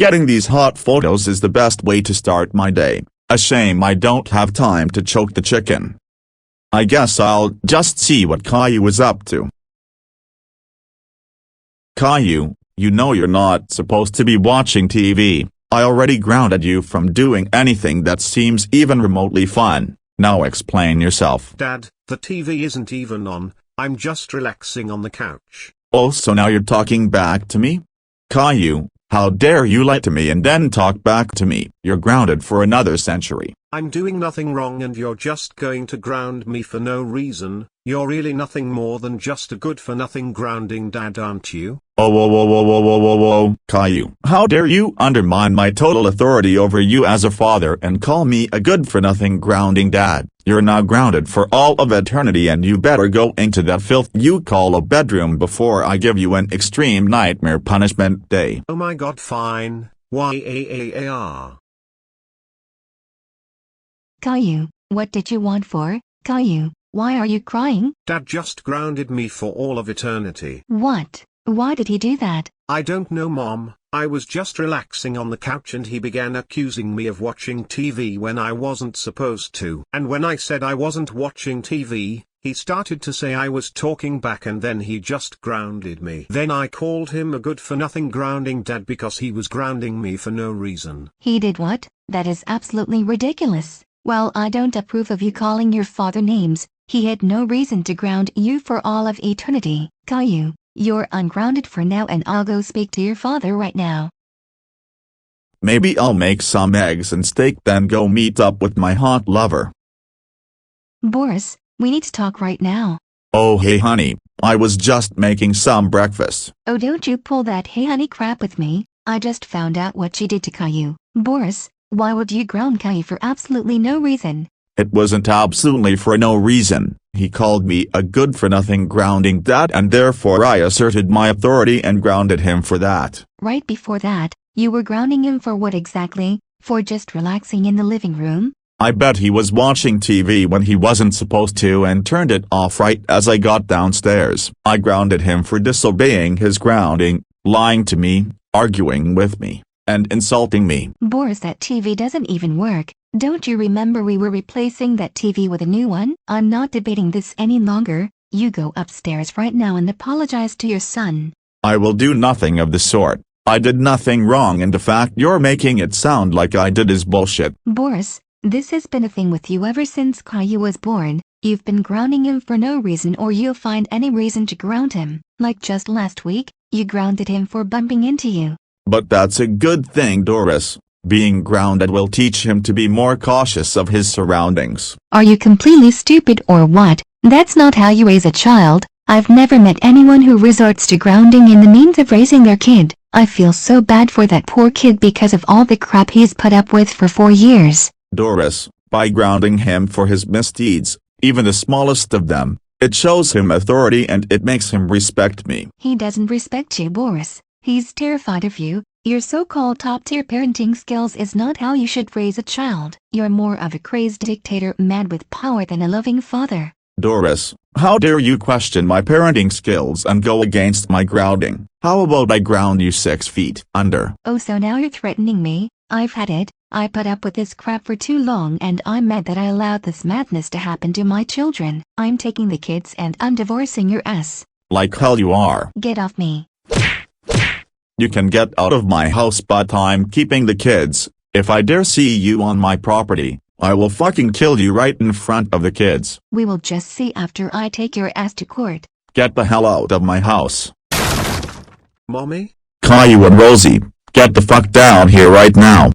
Getting these hot photos is the best way to start my day. A shame I don't have time to choke the chicken. I guess I'll just see what Caillou is up to. Caillou, you know you're not supposed to be watching TV. I already grounded you from doing anything that seems even remotely fun. Now explain yourself. Dad, the TV isn't even on, I'm just relaxing on the couch. Oh, so now you're talking back to me? Caillou, how dare you lie to me and then talk back to me? You're grounded for another century. I'm doing nothing wrong and you're just going to ground me for no reason. You're really nothing more than just a good-for-nothing grounding dad, aren't you? Oh, whoa, whoa, whoa, whoa, whoa, whoa, whoa, Caillou. How dare you undermine my total authority over you as a father and call me a good-for-nothing grounding dad? You're now grounded for all of eternity and you better go into that filth you call a bedroom before I give you an extreme nightmare punishment day. Oh my god, fine. Yaar. Caillou, what did you want for? Caillou, why are you crying? Dad just grounded me for all of eternity. What? Why did he do that? I don't know, Mom. I was just relaxing on the couch and he began accusing me of watching TV when I wasn't supposed to. And when I said I wasn't watching TV, he started to say I was talking back and then he just grounded me. Then I called him a good-for-nothing grounding dad because he was grounding me for no reason. He did what? That is absolutely ridiculous. Well, I don't approve of you calling your father names. He had no reason to ground you for all of eternity. Caillou, you're ungrounded for now and I'll go speak to your father right now. Maybe I'll make some eggs and steak then go meet up with my hot lover. Boris, we need to talk right now. Oh hey honey, I was just making some breakfast. Oh, don't you pull that hey honey crap with me. I just found out what she did to Caillou. Boris, why would you ground Caillou for absolutely no reason? It wasn't absolutely for no reason. He called me a good-for-nothing grounding dad and therefore I asserted my authority and grounded him for that. Right before that, you were grounding him for what exactly? For just relaxing in the living room? I bet he was watching TV when he wasn't supposed to and turned it off right as I got downstairs. I grounded him for disobeying his grounding, lying to me, arguing with me, and insulting me. Boris, that TV doesn't even work. Don't you remember we were replacing that TV with a new one? I'm not debating this any longer. You go upstairs right now and apologize to your son. I will do nothing of the sort. I did nothing wrong and the fact you're making it sound like I did is bullshit. Boris, this has been a thing with you ever since Caillou was born. You've been grounding him for no reason or you'll find any reason to ground him. Like just last week, you grounded him for bumping into you. But that's a good thing, Doris. Being grounded will teach him to be more cautious of his surroundings. Are you completely stupid or what? That's not how you raise a child. I've never met anyone who resorts to grounding in the means of raising their kid. I feel so bad for that poor kid because of all the crap he's put up with for 4 years. Doris, by grounding him for his misdeeds, even the smallest of them, it shows him authority and it makes him respect me. He doesn't respect you, Boris. He's terrified of you. Your so-called top-tier parenting skills is not how you should raise a child. You're more of a crazed dictator mad with power than a loving father. Doris, how dare you question my parenting skills and go against my grounding? How about I ground you 6 feet under? Oh, so now you're threatening me? I've had it. I put up with this crap for too long and I'm mad that I allowed this madness to happen to my children. I'm taking the kids and I'm divorcing your ass. Like hell you are. Get off me. You can get out of my house but I'm keeping the kids. If I dare see you on my property, I will fucking kill you right in front of the kids. We will just see after I take your ass to court. Get the hell out of my house. Mommy? Caillou and Rosie, get the fuck down here right now.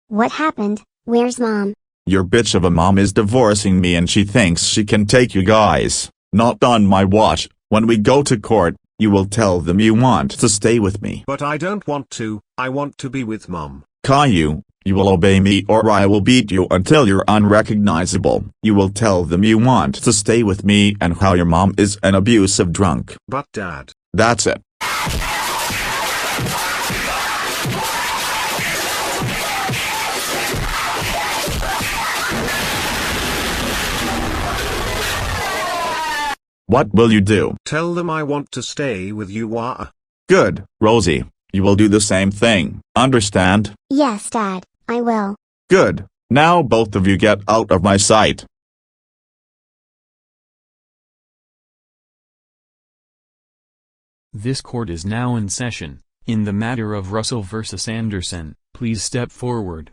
What happened? Where's Mom? Your bitch of a mom is divorcing me and she thinks she can take you guys. Not on my watch. When we go to court, you will tell them you want to stay with me. But I don't want to. I want to be with Mom. Caillou, you will obey me or I will beat you until you're unrecognizable. You will tell them you want to stay with me and how your mom is an abusive drunk. But Dad. That's it. What will you do? Tell them I want to stay with you. Good, Rosie. you will do the same thing, understand? Yes, Dad, I will. Good. Now both of you get out of my sight. This court is now in session. In the matter of Russell versus Anderson, please step forward.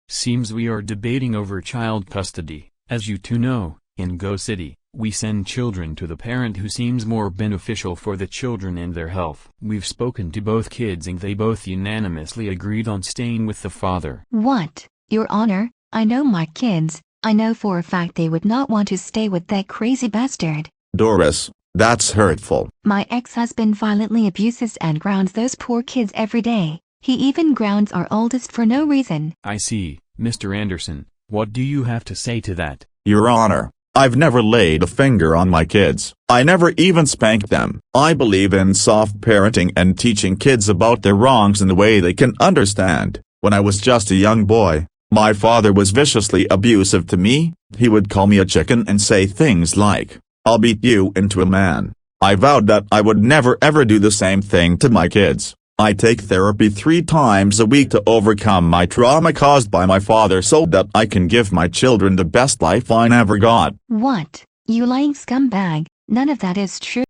Seems we are debating over child custody. As you two know, in GoCity, we send children to the parent who seems more beneficial for the children and their health. We've spoken to both kids and they both unanimously agreed on staying with the father. What, Your Honor? I know my kids. I know for a fact they would not want to stay with that crazy bastard. Doris, that's hurtful. My ex-husband violently abuses and grounds those poor kids every day. He even grounds our oldest for no reason. I see, Mr. Anderson. What do you have to say to that? Your Honor, I've never laid a finger on my kids. I never even spanked them. I believe in soft parenting and teaching kids about their wrongs in the way they can understand. When I was just a young boy, my father was viciously abusive to me. He would call me a chicken and say things like, "I'll beat you into a man." I vowed that I would never ever do the same thing to my kids. I take therapy 3 times a week to overcome my trauma caused by my father so that I can give my children the best life I never got. What? You lying scumbag, none of that is true.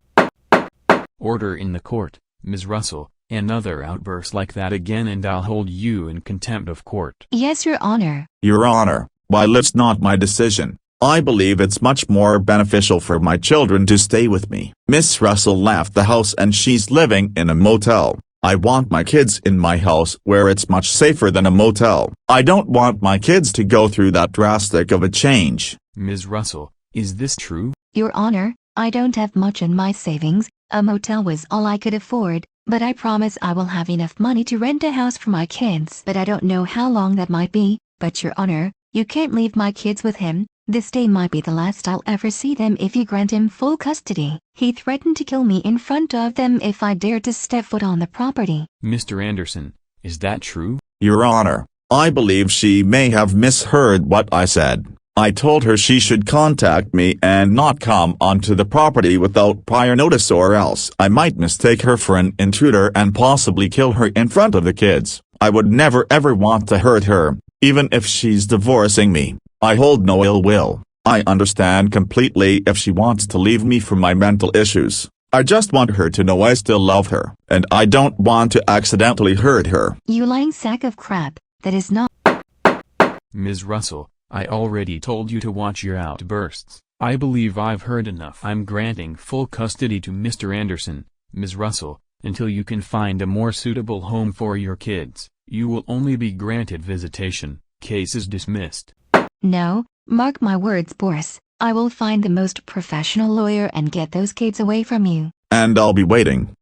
Order in the court, Ms. Russell. Another outburst like that again and I'll hold you in contempt of court. Yes, Your Honor. Your Honor, while it's not my decision, I believe it's much more beneficial for my children to stay with me. Miss Russell left the house and she's living in a motel. I want my kids in my house where it's much safer than a motel. I don't want my kids to go through that drastic of a change. Ms. Russell, is this true? Your Honor, I don't have much in my savings. A motel was all I could afford, but I promise I will have enough money to rent a house for my kids. But I don't know how long that might be. But Your Honor, you can't leave my kids with him. This day might be the last I'll ever see them if you grant him full custody. He threatened to kill me in front of them if I dared to step foot on the property. Mr. Anderson, is that true? Your Honor, I believe she may have misheard what I said. I told her she should contact me and not come onto the property without prior notice or else I might mistake her for an intruder and possibly kill her in front of the kids. I would never ever want to hurt her, even if she's divorcing me. I hold no ill will. I understand completely if she wants to leave me for my mental issues. I just want her to know I still love her, and I don't want to accidentally hurt her. You lying sack of crap, that is not. Ms. Russell, I already told you to watch your outbursts. I believe I've heard enough. I'm granting full custody to Mr. Anderson, Ms. Russell, until you can find a more suitable home for your kids. You will only be granted visitation. Case is dismissed. No, mark my words, Boris. I will find the most professional lawyer and get those kids away from you. And I'll be waiting.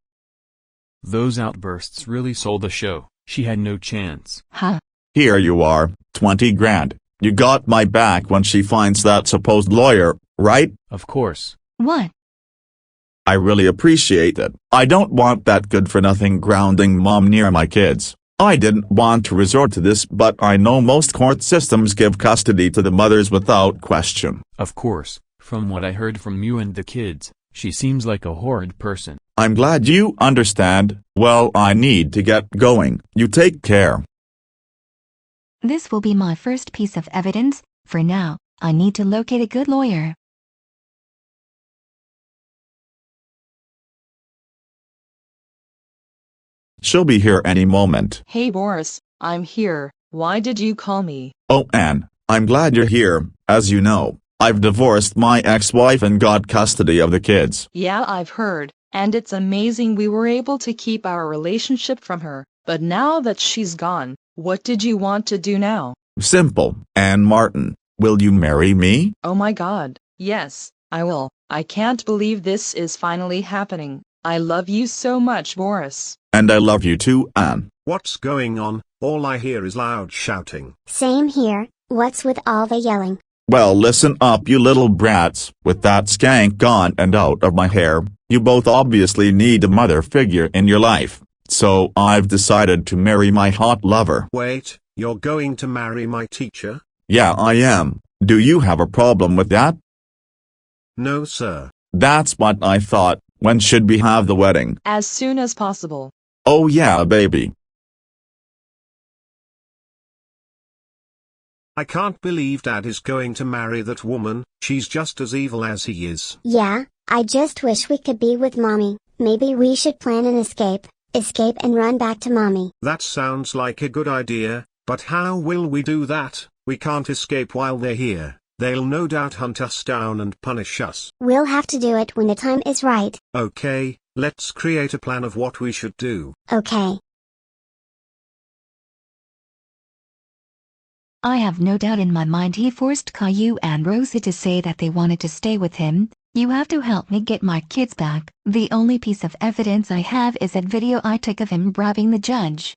Those outbursts really sold the show. She had no chance. Huh? Here you are, 20 grand. You got my back when she finds that supposed lawyer, right? Of course. What? I really appreciate it. I don't want that good-for-nothing grounding mom near my kids. I didn't want to resort to this, but I know most court systems give custody to the mothers without question. Of course, from what I heard from you and the kids, she seems like a horrid person. I'm glad you understand. Well, I need to get going. You take care. This will be my first piece of evidence. For now, I need to locate a good lawyer. She'll be here any moment. Hey Boris, I'm here. Why did you call me? Oh, Anne, I'm glad you're here. As you know, I've divorced my ex-wife and got custody of the kids. Yeah, I've heard, and it's amazing we were able to keep our relationship from her. But now that she's gone, what did you want to do now? Simple. Anne Martin, will you marry me? Oh my God, yes, I will. I can't believe this is finally happening. I love you so much, Boris. And I love you too, Anne. What's going on? All I hear is loud shouting. Same here. What's with all the yelling? Well, listen up, you little brats. With that skank gone and out of my hair, you both obviously need a mother figure in your life. So I've decided to marry my hot lover. Wait, you're going to marry my teacher? Yeah, I am. Do you have a problem with that? No, sir. That's what I thought. When should we have the wedding? As soon as possible. Oh yeah, baby. I can't believe Dad is going to marry that woman. She's just as evil as he is. Yeah, I just wish we could be with Mommy. Maybe we should plan an escape and run back to Mommy. That sounds like a good idea, but how will we do that? We can't escape while they're here. They'll no doubt hunt us down and punish us. We'll have to do it when the time is right. Okay, let's create a plan of what we should do. Okay. I have no doubt in my mind he forced Caillou and Rosie to say that they wanted to stay with him. You have to help me get my kids back. The only piece of evidence I have is that video I took of him bribing the judge.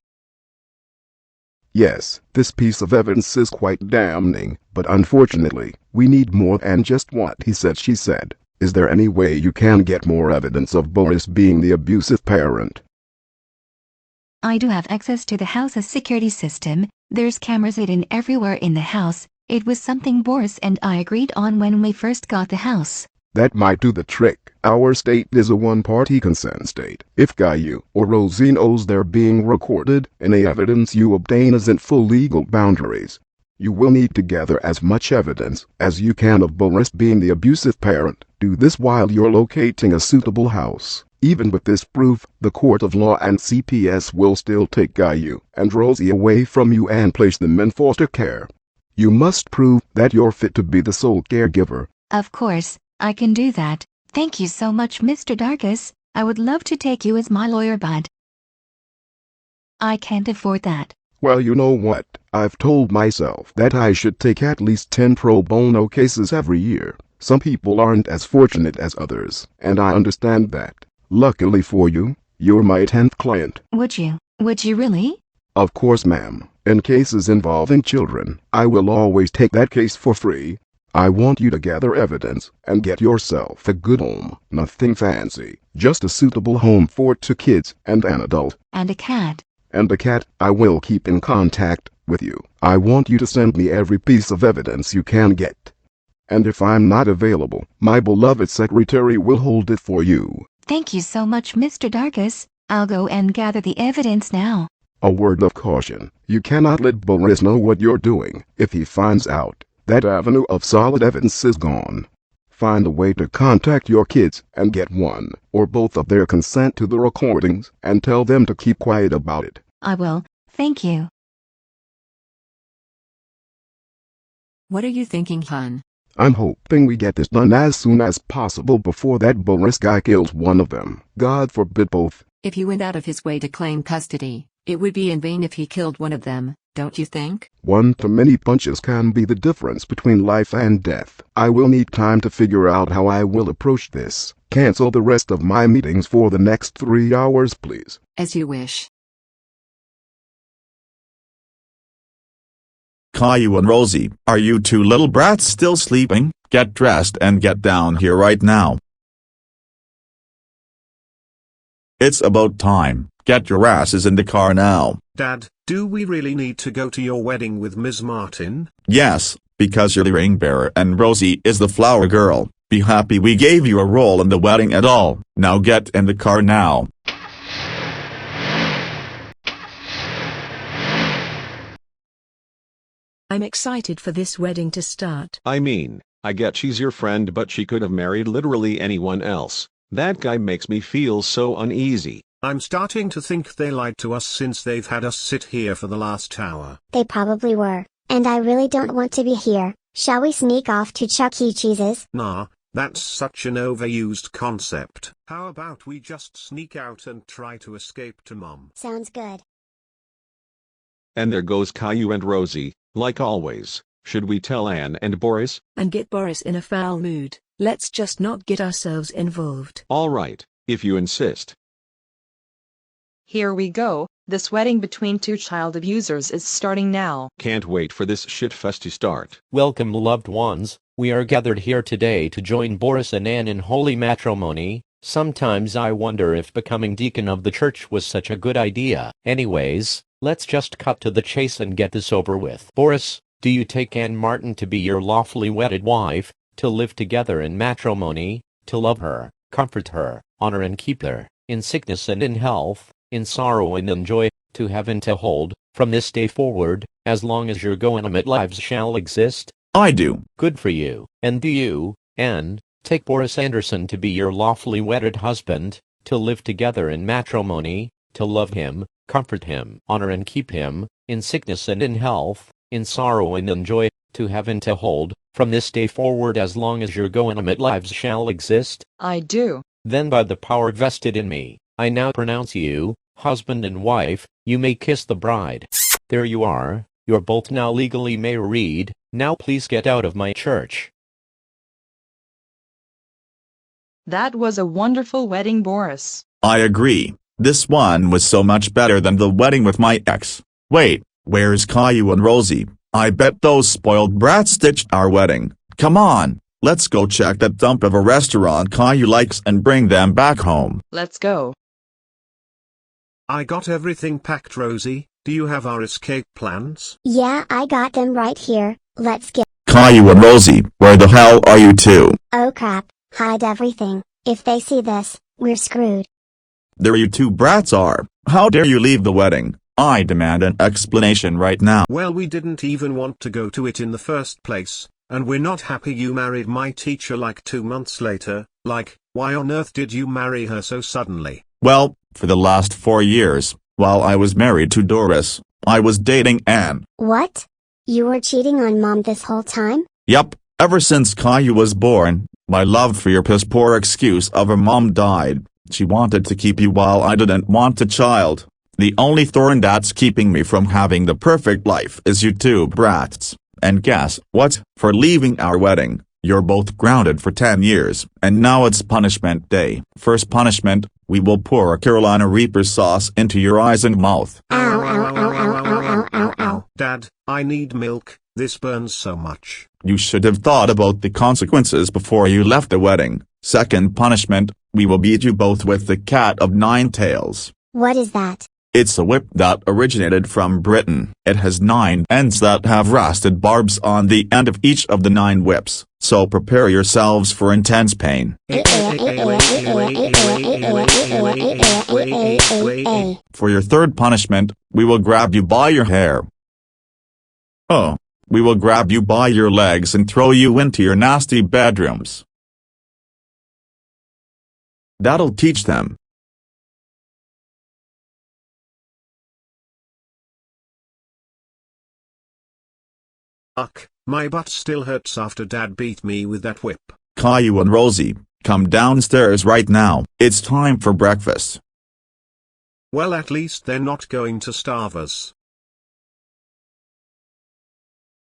Yes, this piece of evidence is quite damning, but unfortunately, we need more than just what he said she said. Is there any way you can get more evidence of Boris being the abusive parent? I do have access to the house's security system. There's cameras hidden everywhere in the house. It was something Boris and I agreed on when we first got the house. That might do the trick. Our state is a one-party consent state. If Caillou or Rosie knows they're being recorded, any evidence you obtain isn't full legal boundaries. You will need to gather as much evidence as you can of Boris being the abusive parent. Do this while you're locating a suitable house. Even with this proof, the court of law and CPS will still take Caillou and Rosie away from you and place them in foster care. You must prove that you're fit to be the sole caregiver. Of course, I can do that. Thank you so much, Mr. Darkus. I would love to take you as my lawyer, but I can't afford that. Well, you know what? I've told myself that I should take at least 10 pro bono cases every year. Some people aren't as fortunate as others, and I understand that. Luckily for you, you're my 10th client. Would you really? Of course, ma'am. In cases involving children, I will always take that case for free. I want you to gather evidence and get yourself a good home. Nothing fancy, just a suitable home for 2 kids and an adult. And a cat. And a cat. I will keep in contact with you. I want you to send me every piece of evidence you can get. And if I'm not available, my beloved secretary will hold it for you. Thank you so much, Mr. Darkus. I'll go and gather the evidence now. A word of caution. You cannot let Boris know what you're doing. If he finds out, that avenue of solid evidence is gone. Find a way to contact your kids and get one or both of their consent to the recordings and tell them to keep quiet about it. I will. Thank you. What are you thinking, hun? I'm hoping we get this done as soon as possible before that Boris guy kills one of them. God forbid both. If he went out of his way to claim custody, it would be in vain if he killed one of them, don't you think? One too many punches can be the difference between life and death. I will need time to figure out how I will approach this. Cancel the rest of my meetings for the next 3 hours, please. As you wish. Caillou and Rosie, are you 2 little brats still sleeping? Get dressed and get down here right now. It's about time. Get your asses in the car now. Dad, do we really need to go to your wedding with Ms. Martin? Yes, because you're the ring bearer and Rosie is the flower girl. Be happy we gave you a role in the wedding at all. Now get in the car now. I'm excited for this wedding to start. I mean, I get she's your friend, but she could have married literally anyone else. That guy makes me feel so uneasy. I'm starting to think they lied to us since they've had us sit here for the last hour. They probably were, and I really don't want to be here. Shall we sneak off to Chuck E. Cheese's? Nah, that's such an overused concept. How about we just sneak out and try to escape to Mom? Sounds good. And there goes Caillou and Rosie, like always. Should we tell Anne and Boris? And get Boris in a foul mood. Let's just not get ourselves involved. All right, if you insist. Here we go. This wedding between 2 child abusers is starting now. Can't wait for this shitfest to start. Welcome, loved ones. We are gathered here today to join Boris and Anne in holy matrimony. Sometimes I wonder if becoming deacon of the church was such a good idea. Anyways, let's just cut to the chase and get this over with. Boris, do you take Anne Martin to be your lawfully wedded wife, to live together in matrimony, to love her, comfort her, honor and keep her, in sickness and in health, in sorrow and in joy, to have and to hold, from this day forward, as long as your go-animate lives shall exist? I do. Good for you. And do you, Anne, take Boris Anderson to be your lawfully wedded husband, to live together in matrimony, to love him, comfort him, honor and keep him, in sickness and in health, in sorrow and in joy, to have and to hold, from this day forward as long as your go-animate lives shall exist? I do. Then by the power vested in me, I now pronounce you, husband and wife. You may kiss the bride. There you are, you're both now legally married. Now please get out of my church. That was a wonderful wedding, Boris. I agree. This one was so much better than the wedding with my ex. Wait, where's Caillou and Rosie? I bet those spoiled brats stitched our wedding. Come on, let's go check that dump of a restaurant Caillou likes and bring them back home. Let's go. I got everything packed, Rosie. Do you have our escape plans? Yeah, I got them right here. Let's get. Caillou and Rosie, where the hell are you two? Oh crap, hide everything. If they see this, we're screwed. There you two brats are. How dare you leave the wedding? I demand an explanation right now. Well, we didn't even want to go to it in the first place, and we're not happy you married my teacher like 2 months later. Like, why on earth did you marry her so suddenly? Well, for the last 4 years, while I was married to Doris, I was dating Anne. What? You were cheating on Mom this whole time? Yup, ever since Caillou was born, my love for your piss-poor excuse of her mom died. She wanted to keep you while I didn't want a child. The only thorn that's keeping me from having the perfect life is you two brats. And guess what? For leaving our wedding, you're both grounded for 10 years, and now it's punishment day. First punishment, we will pour a Carolina Reaper sauce into your eyes and mouth. Ow, ow, ow, ow, ow, ow, ow, ow. Dad, I need milk, this burns so much. You should have thought about the consequences before you left the wedding. Second punishment, we will beat you both with the cat of 9 tails. What is that? It's a whip that originated from Britain. It has 9 ends that have rusted barbs on the end of each of the 9 whips, so prepare yourselves for intense pain. For your third punishment, we will grab you by your hair. Oh, we will grab you by your legs and throw you into your nasty bedrooms. That'll teach them. Ugh, my butt still hurts after Dad beat me with that whip. Caillou and Rosie, come downstairs right now. It's time for breakfast. Well, at least they're not going to starve us.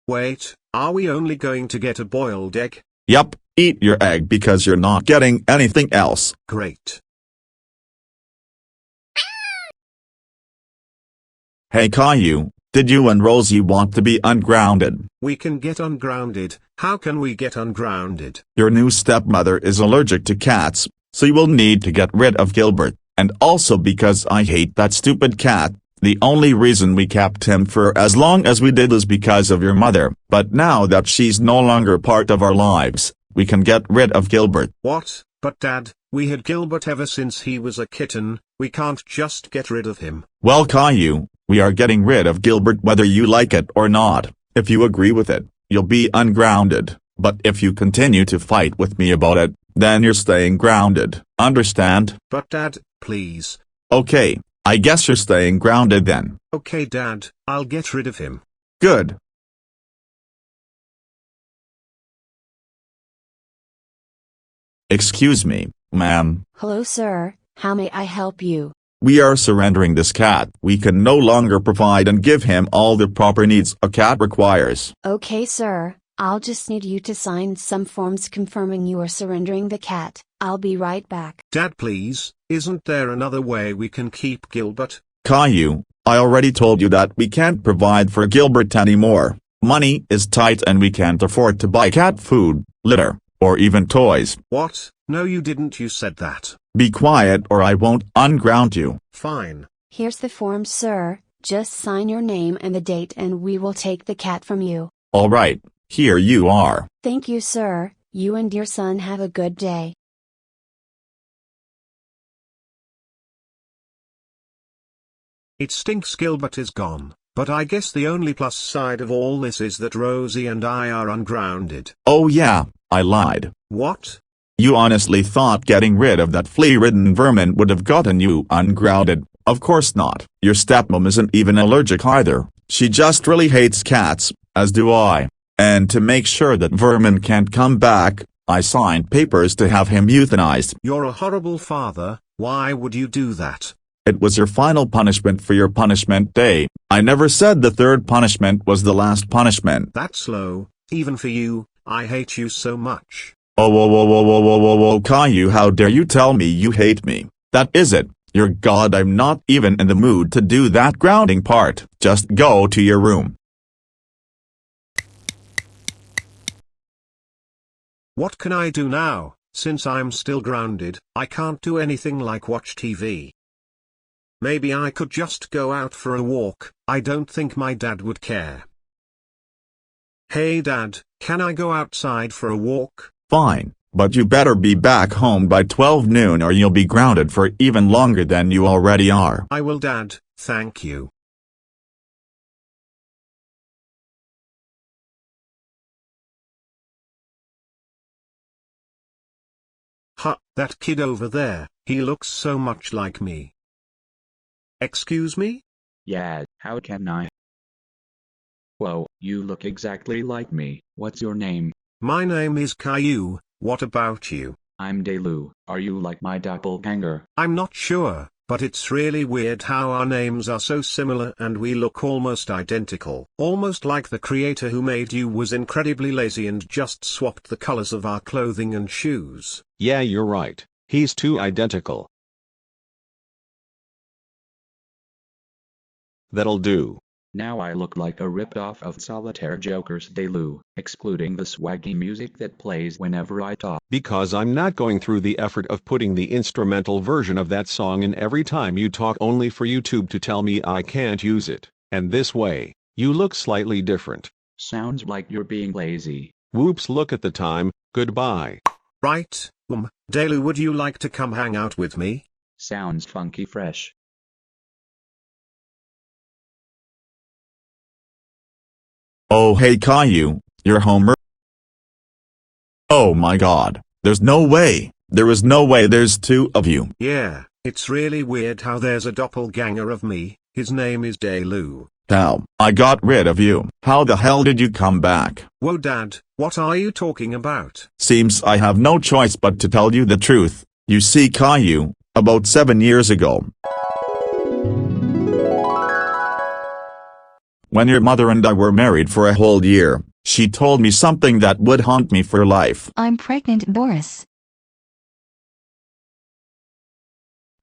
Wait, are we only going to get a boiled egg? Yup, eat your egg because you're not getting anything else. Great. Hey Caillou, did you and Rosie want to be ungrounded? We can get ungrounded. How can we get ungrounded? Your new stepmother is allergic to cats, so you will need to get rid of Gilbert, and also because I hate that stupid cat. The only reason we kept him for as long as we did is because of your mother, but now that she's no longer part of our lives, we can get rid of Gilbert. What? But Dad, we had Gilbert ever since he was a kitten. We can't just get rid of him. Well Caillou, we are getting rid of Gilbert whether you like it or not. If you agree with it, you'll be ungrounded, but if you continue to fight with me about it, then you're staying grounded. Understand? But Dad, please. Okay, I guess you're staying grounded then. Okay Dad, I'll get rid of him. Good. Excuse me, ma'am. Hello, sir. How may I help you? We are surrendering this cat. We can no longer provide and give him all the proper needs a cat requires. Okay, sir. I'll just need you to sign some forms confirming you are surrendering the cat. I'll be right back. Dad, please, isn't there another way we can keep Gilbert? Caillou, I already told you that we can't provide for Gilbert anymore. Money is tight and we can't afford to buy cat food, litter, or even toys. What? No, you didn't. You said that. Be quiet or I won't unground you. Fine. Here's the form, sir. Just sign your name and the date and we will take the cat from you. All right, here you are. Thank you, sir. You and your son have a good day. It stinks Gilbert is gone, but I guess the only plus side of all this is that Rosie and I are ungrounded. Oh yeah, I lied. What? You honestly thought getting rid of that flea-ridden vermin would have gotten you ungrounded? Of course not. Your stepmom isn't even allergic either, she just really hates cats, as do I. And to make sure that vermin can't come back, I signed papers to have him euthanized. You're a horrible father, why would you do that? It was your final punishment for your punishment day. I never said the third punishment was the last punishment. That's low, even for you, I hate you so much. Oh whoa whoa whoa whoa whoa whoa whoa Caillou, how dare you tell me you hate me? That is it. Your God, I'm not even in the mood to do that grounding part. Just go to your room. What can I do now? Since I'm still grounded, I can't do anything like watch TV. Maybe I could just go out for a walk. I don't think my dad would care. Hey Dad, can I go outside for a walk? Fine, but you better be back home by 12 noon or you'll be grounded for even longer than you already are. I will Dad, thank you. Huh, that kid over there, he looks so much like me. Excuse me? Yeah, how can I? Whoa, you look exactly like me. What's your name? My name is Caillou, what about you? I'm Daillou. Are you like my doppelganger? I'm not sure, but it's really weird how our names are so similar and we look almost identical. Almost like the creator who made you was incredibly lazy and just swapped the colors of our clothing and shoes. Yeah, you're right. He's too identical. That'll do. Now I look like a rip-off of Solitaire Joker's Daillou, excluding the swaggy music that plays whenever I talk. Because I'm not going through the effort of putting the instrumental version of that song in every time you talk only for YouTube to tell me I can't use it. And this way, you look slightly different. Sounds like you're being lazy. Whoops, look at the time. Goodbye. Right, Daillou, would you like to come hang out with me? Sounds funky fresh. Oh hey Caillou, you're home. Oh my God, there's no way. There is no way there's two of you. Yeah, it's really weird how there's a doppelganger of me. His name is Daillou. How? I got rid of you. How the hell did you come back? Whoa Dad, what are you talking about? Seems I have no choice but to tell you the truth. You see Caillou, about 7 years ago, when your mother and I were married for a whole year, she told me something that would haunt me for life. I'm pregnant, Boris.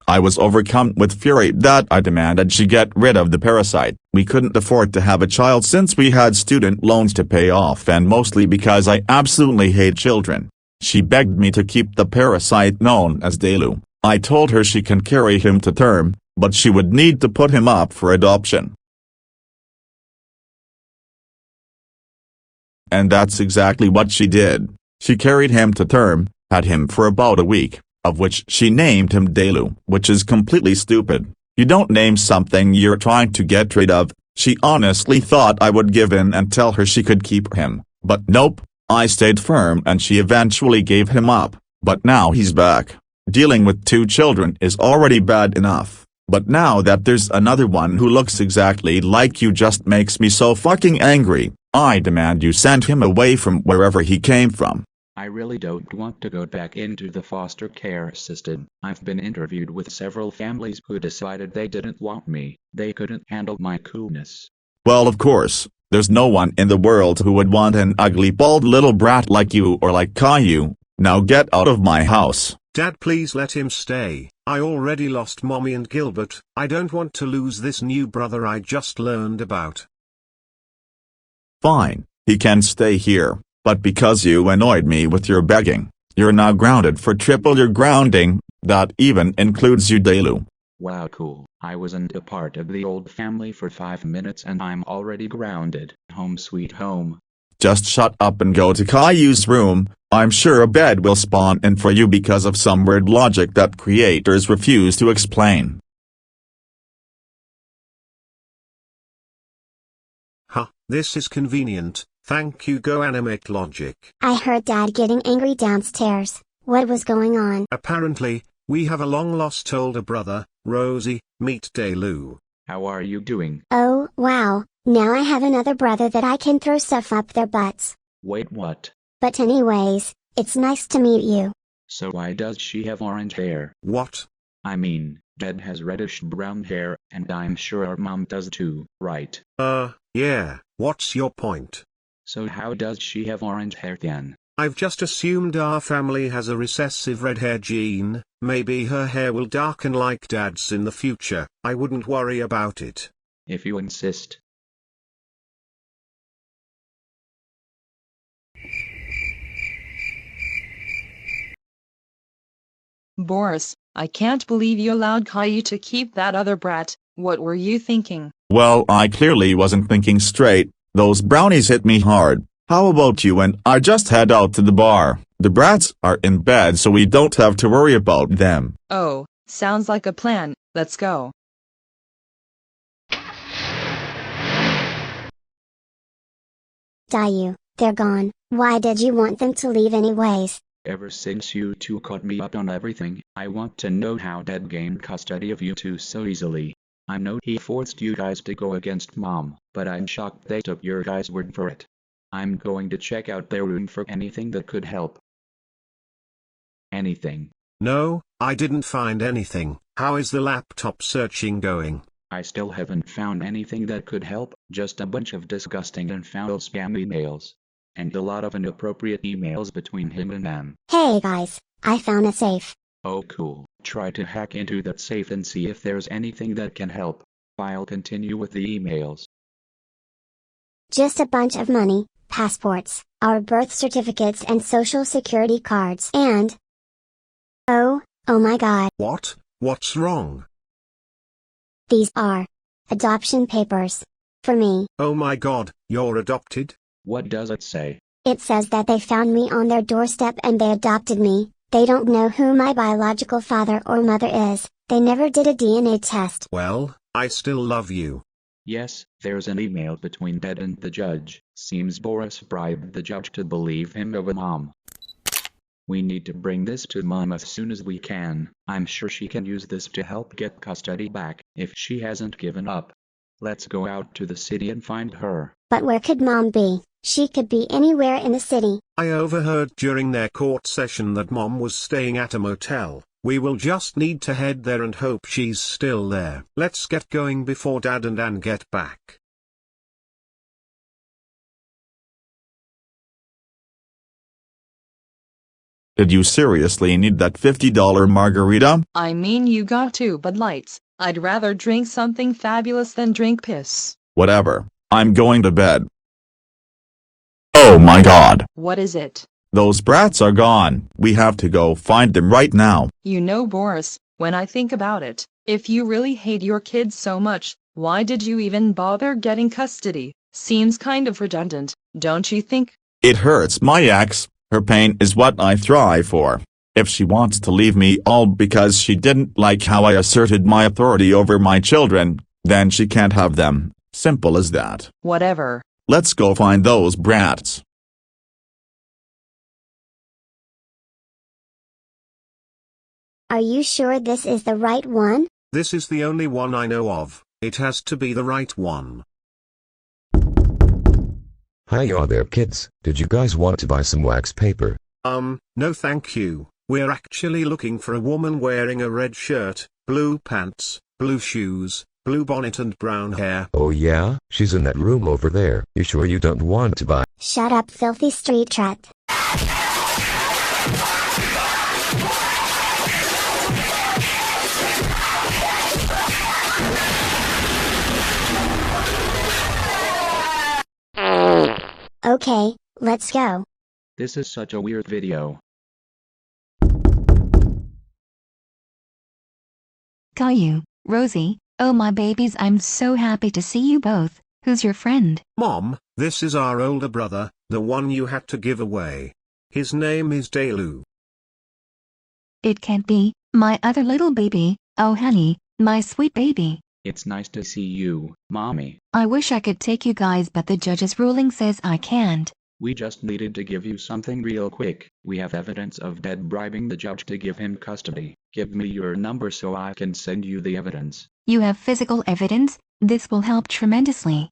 I was overcome with fury that I demanded she get rid of the parasite. We couldn't afford to have a child since we had student loans to pay off and mostly because I absolutely hate children. She begged me to keep the parasite known as Daillou. I told her she can carry him to term, but she would need to put him up for adoption. And that's exactly what she did. She carried him to term, had him for about a week, of which she named him Daillou, which is completely stupid. You don't name something you're trying to get rid of. She honestly thought I would give in and tell her she could keep him, but nope, I stayed firm and she eventually gave him up, but now he's back. Dealing with 2 children is already bad enough, but now that there's another one who looks exactly like you just makes me so fucking angry. I demand you send him away from wherever he came from. I really don't want to go back into the foster care system. I've been interviewed with several families who decided they didn't want me. They couldn't handle my coolness. Well, of course, there's no one in the world who would want an ugly bald little brat like you or like Caillou. Now get out of my house. Dad, please let him stay. I already lost Mommy and Gilbert. I don't want to lose this new brother I just learned about. Fine, he can stay here, but because you annoyed me with your begging, you're now grounded for triple your grounding. That even includes you, Daillou. Wow, cool. I wasn't a part of the old family for 5 minutes and I'm already grounded. Home sweet home. Just shut up and go to Caillou's room. I'm sure a bed will spawn in for you because of some weird logic that creators refuse to explain. This is convenient, thank you. Go animate logic. I heard Dad getting angry downstairs. What was going on? Apparently, we have a long-lost older brother, Rosie. Meet Daillou. How are you doing? Oh, wow, now I have another brother that I can throw stuff up their butts. Wait, what? But anyways, it's nice to meet you. So why does she have orange hair? What? I mean, Dad has reddish brown hair, and I'm sure our mom does too, right? Yeah, what's your point? So how does she have orange hair then? I've just assumed our family has a recessive red hair gene. Maybe her hair will darken like Dad's in the future. I wouldn't worry about it. If you insist. Boris, I can't believe you allowed Caillou to keep that other brat. What were you thinking? Well, I clearly wasn't thinking straight. Those brownies hit me hard. How about you and I just head out to the bar? The brats are in bed so we don't have to worry about them. Oh, sounds like a plan. Let's go. Daillou, they're gone. Why did you want them to leave anyways? Ever since you two caught me up on everything, I want to know how Dad gained custody of you two so easily. I know he forced you guys to go against Mom, but I'm shocked they took your guys' word for it. I'm going to check out their room for anything that could help. Anything. No, I didn't find anything. How is the laptop searching going? I still haven't found anything that could help, just a bunch of disgusting and foul spam emails. And a lot of inappropriate emails between him and them. Hey guys, I found a safe. Oh cool, try to hack into that safe and see if there's anything that can help. I'll continue with the emails. Just a bunch of money, passports, our birth certificates and social security cards and... Oh my god. What? What's wrong? These are adoption papers. For me. Oh my god, you're adopted? What does it say? It says that they found me on their doorstep and they adopted me. They don't know who my biological father or mother is. They never did a DNA test. Well, I still love you. Yes, there's an email between Dad and the judge. Seems Boris bribed the judge to believe him over Mom. We need to bring this to Mom as soon as we can. I'm sure she can use this to help get custody back, if she hasn't given up. Let's go out to the city and find her. But where could Mom be? She could be anywhere in the city. I overheard during their court session that Mom was staying at a motel. We will just need to head there and hope she's still there. Let's get going before Dad and Anne get back. Did you seriously need that $50 margarita? I mean, you got 2 Bud Lights. I'd rather drink something fabulous than drink piss. Whatever. I'm going to bed. Oh my god. What is it? Those brats are gone. We have to go find them right now. You know, Boris, when I think about it, if you really hate your kids so much, why did you even bother getting custody? Seems kind of redundant, don't you think? It hurts my ex. Her pain is what I thrive for. If she wants to leave me all because she didn't like how I asserted my authority over my children, then she can't have them. Simple as that. Whatever. Let's go find those brats. Are you sure this is the right one? This is the only one I know of. It has to be the right one. Hiya there kids, did you guys want to buy some wax paper? No thank you. We're actually looking for a woman wearing a red shirt, blue pants, blue shoes, blue bonnet and brown hair. Oh yeah? She's in that room over there. You sure you don't want to buy? Shut up, filthy street rat. Okay, let's go. This is such a weird video. Caillou, Rosie, oh my babies, I'm so happy to see you both. Who's your friend? Mom, this is our older brother, the one you had to give away. His name is Daillou. It can't be, my other little baby, oh honey, my sweet baby. It's nice to see you, Mommy. I wish I could take you guys, but the judge's ruling says I can't. We just needed to give you something real quick. We have evidence of Dad bribing the judge to give him custody. Give me your number so I can send you the evidence. You have physical evidence? This will help tremendously.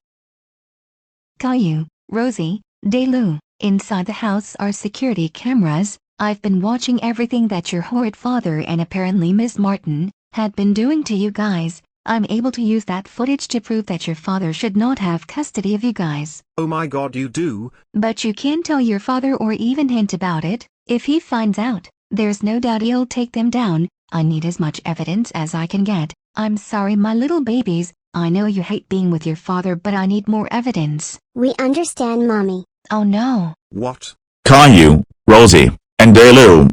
Caillou, Rosie, Daillou, inside the house are security cameras. I've been watching everything that your horrid father and apparently Miss Martin had been doing to you guys. I'm able to use that footage to prove that your father should not have custody of you guys. Oh my God, you do? But you can't tell your father or even hint about it. If he finds out, there's no doubt he'll take them down. I need as much evidence as I can get. I'm sorry, my little babies. I know you hate being with your father, but I need more evidence. We understand, Mommy. Oh no. What? Caillou, Rosie, and Daillou.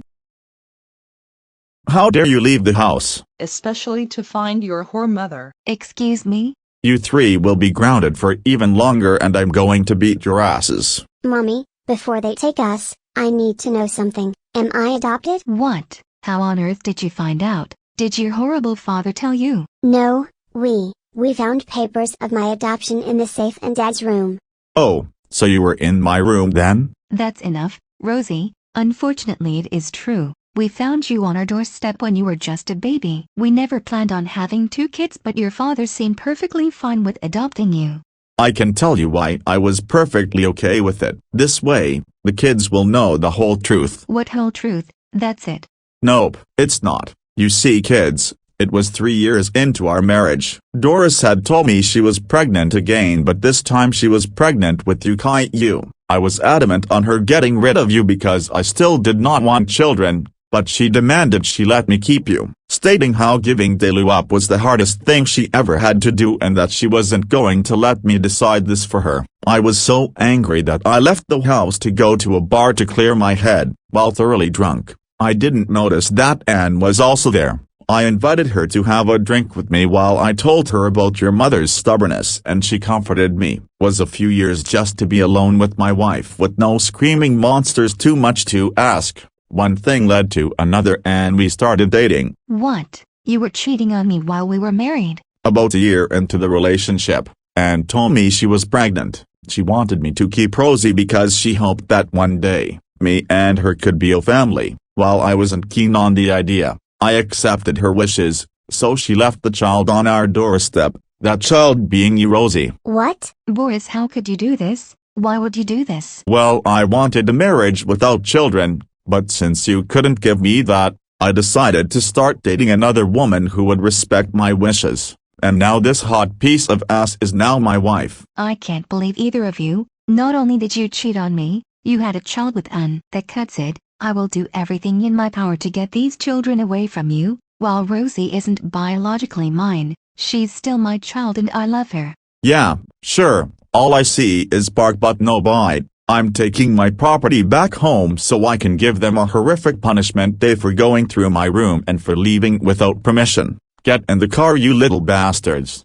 How dare you leave the house? Especially to find your whore mother. Excuse me? You three will be grounded for even longer, and I'm going to beat your asses. Mommy, before they take us, I need to know something. Am I adopted? What? How on earth did you find out? Did your horrible father tell you? No, we found papers of my adoption in the safe in Dad's room. Oh, so you were in my room then? That's enough, Rosie. Unfortunately, it is true. We found you on our doorstep when you were just a baby. We never planned on having 2 kids, but your father seemed perfectly fine with adopting you. I can tell you why I was perfectly okay with it. This way, the kids will know the whole truth. What whole truth? That's it. Nope, it's not. You see, kids, it was 3 years into our marriage. Doris had told me she was pregnant again, but this time she was pregnant with you, Caillou. I was adamant on her getting rid of you because I still did not want children, but she demanded she let me keep you, stating how giving Daillou up was the hardest thing she ever had to do and that she wasn't going to let me decide this for her. I was so angry that I left the house to go to a bar to clear my head, while thoroughly drunk. I didn't notice that Anne was also there. I invited her to have a drink with me while I told her about your mother's stubbornness, and she comforted me. Was a few years just to be alone with my wife with no screaming monsters. Too much to ask. One thing led to another and we started dating. What? You were cheating on me while we were married? About a year into the relationship, Anne told me she was pregnant. She wanted me to keep Rosie because she hoped that one day, me and her could be a family. While I wasn't keen on the idea, I accepted her wishes, so she left the child on our doorstep, that child being you, Rosie. What? Boris, how could you do this? Why would you do this? Well, I wanted a marriage without children, but since you couldn't give me that, I decided to start dating another woman who would respect my wishes, and now this hot piece of ass is now my wife. I can't believe either of you. Not only did you cheat on me, you had a child with Anne. That cuts it. I will do everything in my power to get these children away from you. While Rosie isn't biologically mine, she's still my child and I love her. Yeah, sure, all I see is bark but no bite. I'm taking my property back home so I can give them a horrific punishment day for going through my room and for leaving without permission. Get in the car, you little bastards.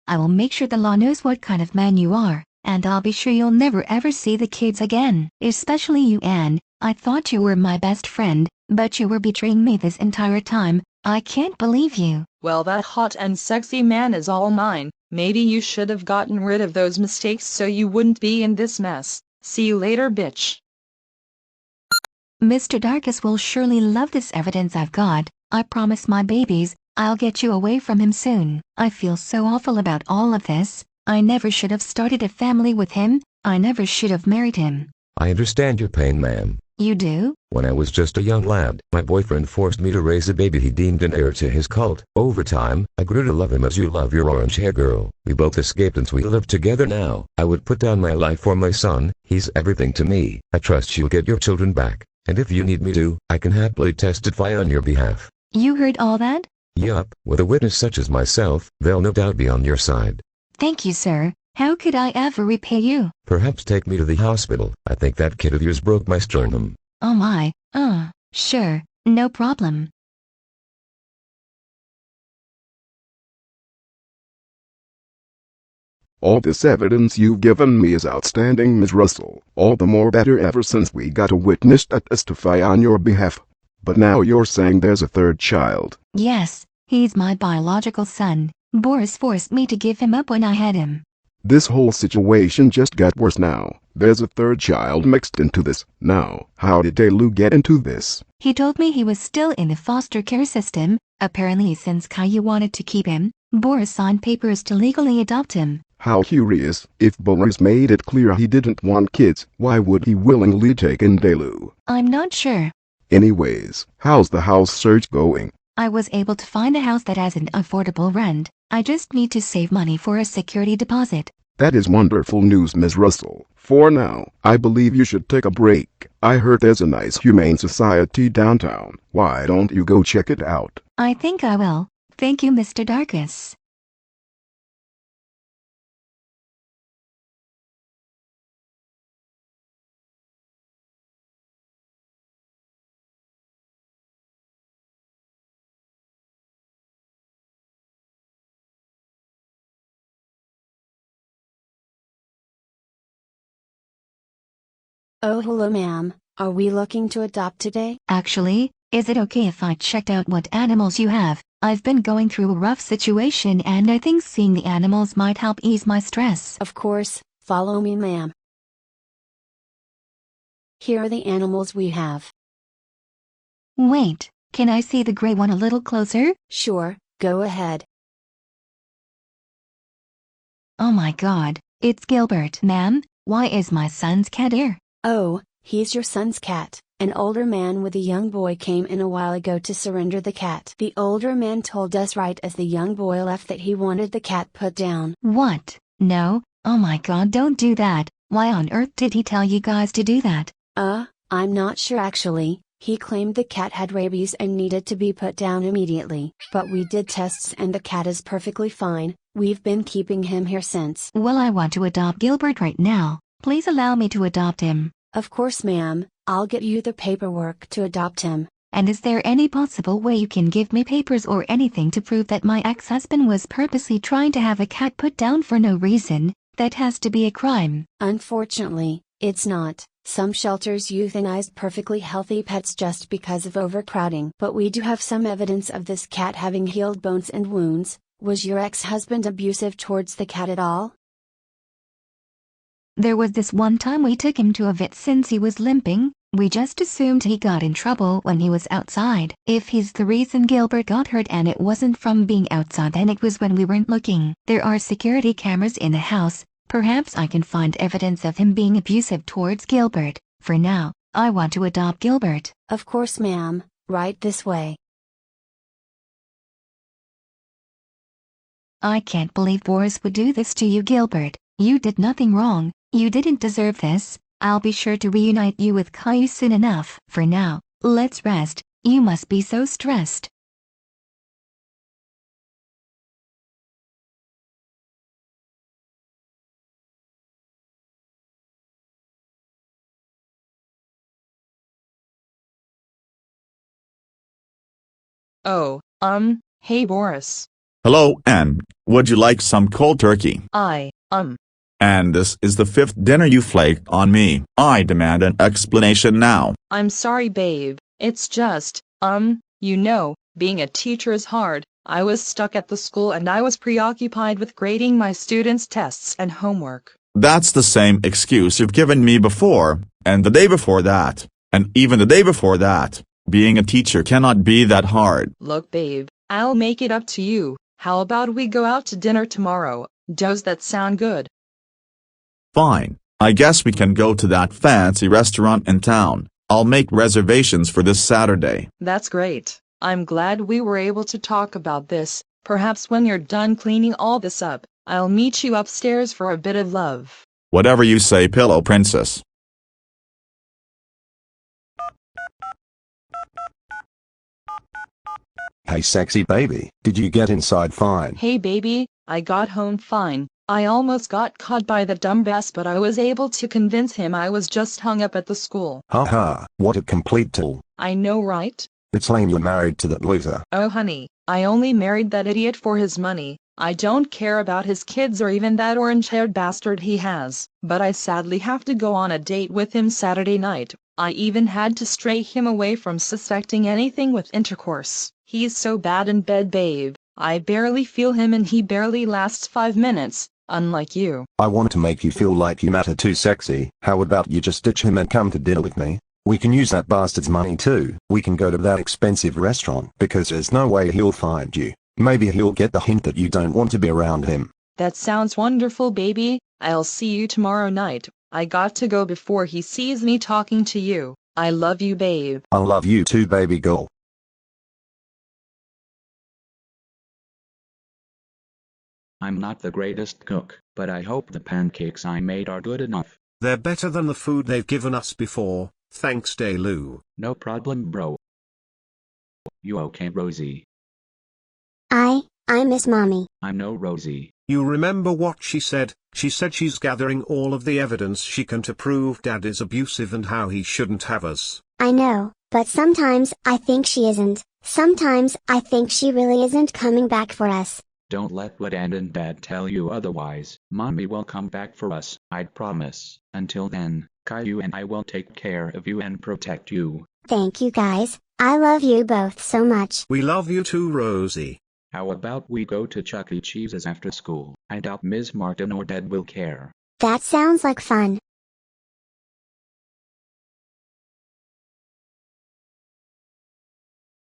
I will make sure the law knows what kind of man you are, and I'll be sure you'll never ever see the kids again. Especially you, Anne. I thought you were my best friend, but you were betraying me this entire time. I can't believe you. Well, that hot and sexy man is all mine. Maybe you should have gotten rid of those mistakes so you wouldn't be in this mess. See you later, bitch. Mr. Darkus will surely love this evidence I've got. I promise my babies, I'll get you away from him soon. I feel so awful about all of this. I never should have started a family with him. I never should have married him. I understand your pain, ma'am. You do? When I was just a young lad, my boyfriend forced me to raise a baby he deemed an heir to his cult. Over time, I grew to love him as you love your orange-haired girl. We both escaped and we live together now. I would put down my life for my son. He's everything to me. I trust you'll get your children back. And if you need me to, I can happily testify on your behalf. You heard all that? Yup, with a witness such as myself, they'll no doubt be on your side. Thank you, sir. How could I ever repay you? Perhaps take me to the hospital. I think that kid of yours broke my sternum. Oh my, sure, no problem. All this evidence you've given me is outstanding, Ms. Russell. All the more better ever since we got a witness to testify on your behalf. But now you're saying there's a third child. Yes, He's my biological son. Boris forced me to give him up when I had him. This whole situation just got worse now. There's a third child mixed into this. Now, how did Daillou get into this? He told me he was still in the foster care system. Apparently since Caillou wanted to keep him, Boris signed papers to legally adopt him. How curious. If Boris made it clear he didn't want kids, why would he willingly take in Daillou? I'm not sure. Anyways, how's the house search going? I was able to find a house that has an affordable rent. I just need to save money for a security deposit. That is wonderful news, Ms. Russell. For now, I believe you should take a break. I heard there's a nice humane society downtown. Why don't you go check it out? I think I will. Thank you, Mr. Darkus. Oh, hello, ma'am. Are we looking to adopt today? Actually, is it okay if I checked out what animals you have? I've been going through a rough situation and I think seeing the animals might help ease my stress. Of course, follow me, ma'am. Here are the animals we have. Wait, can I see the gray one a little closer? Sure, go ahead. Oh my god, it's Gilbert. Ma'am, why is my son's cat here? Oh, he's your son's cat. An older man with a young boy came in a while ago to surrender the cat. The older man told us right as the young boy left that he wanted the cat put down. What? No, oh my god, don't do that. Why on earth did he tell you guys to do that? I'm not sure actually. He claimed the cat had rabies and needed to be put down immediately. But we did tests and the cat is perfectly fine. We've been keeping him here since. Well, I want to adopt Gilbert right now. Please allow me to adopt him. Of course, ma'am. I'll get you the paperwork to adopt him. And is there any possible way you can give me papers or anything to prove that my ex-husband was purposely trying to have a cat put down for no reason? That has to be a crime. Unfortunately, it's not. Some shelters euthanize perfectly healthy pets just because of overcrowding. But we do have some evidence of this cat having healed bones and wounds. Was your ex-husband abusive towards the cat at all? There was this one time we took him to a vet since he was limping. We just assumed he got in trouble when he was outside. If he's the reason Gilbert got hurt and it wasn't from being outside, then it was when we weren't looking. There are security cameras in the house. Perhaps I can find evidence of him being abusive towards Gilbert. For now, I want to adopt Gilbert. Of course, ma'am. Right this way. I can't believe Boris would do this to you, Gilbert. You did nothing wrong. You didn't deserve this. I'll be sure to reunite you with Caillou soon enough. For now, let's rest. You must be so stressed. Hey Boris. Hello, Anne. Would you like some cold turkey? And this is the 5th dinner you flaked on me. I demand an explanation now. I'm sorry, babe. It's just, being a teacher is hard. I was stuck at the school and I was preoccupied with grading my students' tests and homework. That's the same excuse you've given me before, and the day before that, and even the day before that. Being a teacher cannot be that hard. Look, babe, I'll make it up to you. How about we go out to dinner tomorrow? Does that sound good? Fine. I guess we can go to that fancy restaurant in town. I'll make reservations for this Saturday. That's great. I'm glad we were able to talk about this. Perhaps when you're done cleaning all this up, I'll meet you upstairs for a bit of love. Whatever you say, Pillow Princess. Hey sexy baby, did you get inside fine? Hey baby, I got home fine. I almost got caught by the dumbass, but I was able to convince him I was just hung up at the school. Haha, what a complete tool. I know, right? It's lame you're married to that loser. Oh honey, I only married that idiot for his money. I don't care about his kids or even that orange-haired bastard he has. But I sadly have to go on a date with him Saturday night. I even had to stray him away from suspecting anything with intercourse. He's so bad in bed, babe. I barely feel him and he barely lasts 5 minutes, unlike you. I want to make you feel like you matter too, sexy. How about you just ditch him and come to dinner with me? We can use that bastard's money too. We can go to that expensive restaurant because there's no way he'll find you. Maybe he'll get the hint that you don't want to be around him. That sounds wonderful, baby. I'll see you tomorrow night. I got to go before he sees me talking to you. I love you, babe. I love you too, baby girl. I'm not the greatest cook, but I hope the pancakes I made are good enough. They're better than the food they've given us before, thanks Daillou. No problem, bro. You okay, Rosie? I miss Mommy. I know, Rosie. You remember what she said? She said she's gathering all of the evidence she can to prove Dad is abusive and how he shouldn't have us. I know, but sometimes I think she isn't. Sometimes I think she really isn't coming back for us. Don't let what Anne and Dad tell you otherwise. Mommy will come back for us, I promise. Until then, Caillou and I will take care of you and protect you. Thank you guys. I love you both so much. We love you too, Rosie. How about we go to Chuck E. Cheese's after school? I doubt Ms. Martin or Dad will care. That sounds like fun.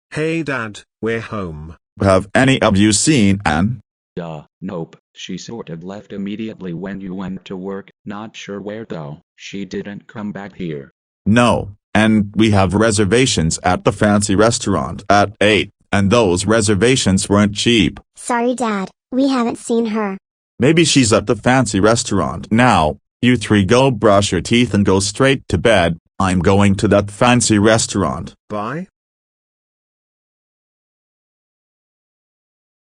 Hey Dad, we're home. Have any of you seen Anne? Nope. She sort of left immediately when you went to work. Not sure where though. She didn't come back here. No, and we have reservations at the fancy restaurant at 8, and those reservations weren't cheap. Sorry Dad, we haven't seen her. Maybe she's at the fancy restaurant now. You three go brush your teeth and go straight to bed. I'm going to that fancy restaurant. Bye.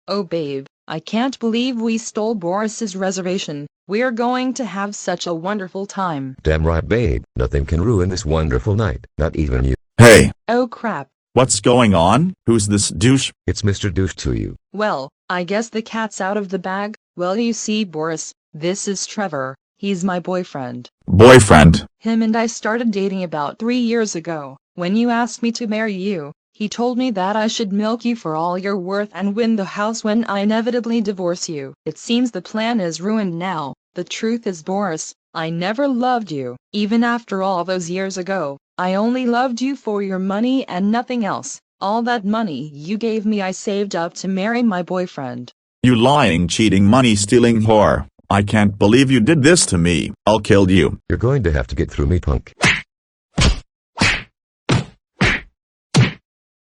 Oh babe, I can't believe we stole Boris's reservation. We're going to have such a wonderful time. Damn right, babe. Nothing can ruin this wonderful night, not even you. Hey! Oh crap. What's going on? Who's this douche? It's Mr. Douche to you. Well, I guess the cat's out of the bag. Well, you see, Boris, this is Trevor. He's my boyfriend. Boyfriend? Him and I started dating about 3 years ago. When you asked me to marry you, he told me that I should milk you for all you're worth and win the house when I inevitably divorce you. It seems the plan is ruined now. The truth is, Boris, I never loved you. Even after all those years ago, I only loved you for your money and nothing else. All that money you gave me I saved up to marry my boyfriend. You lying, cheating, money-stealing whore. I can't believe you did this to me. I'll kill you. You're going to have to get through me, punk.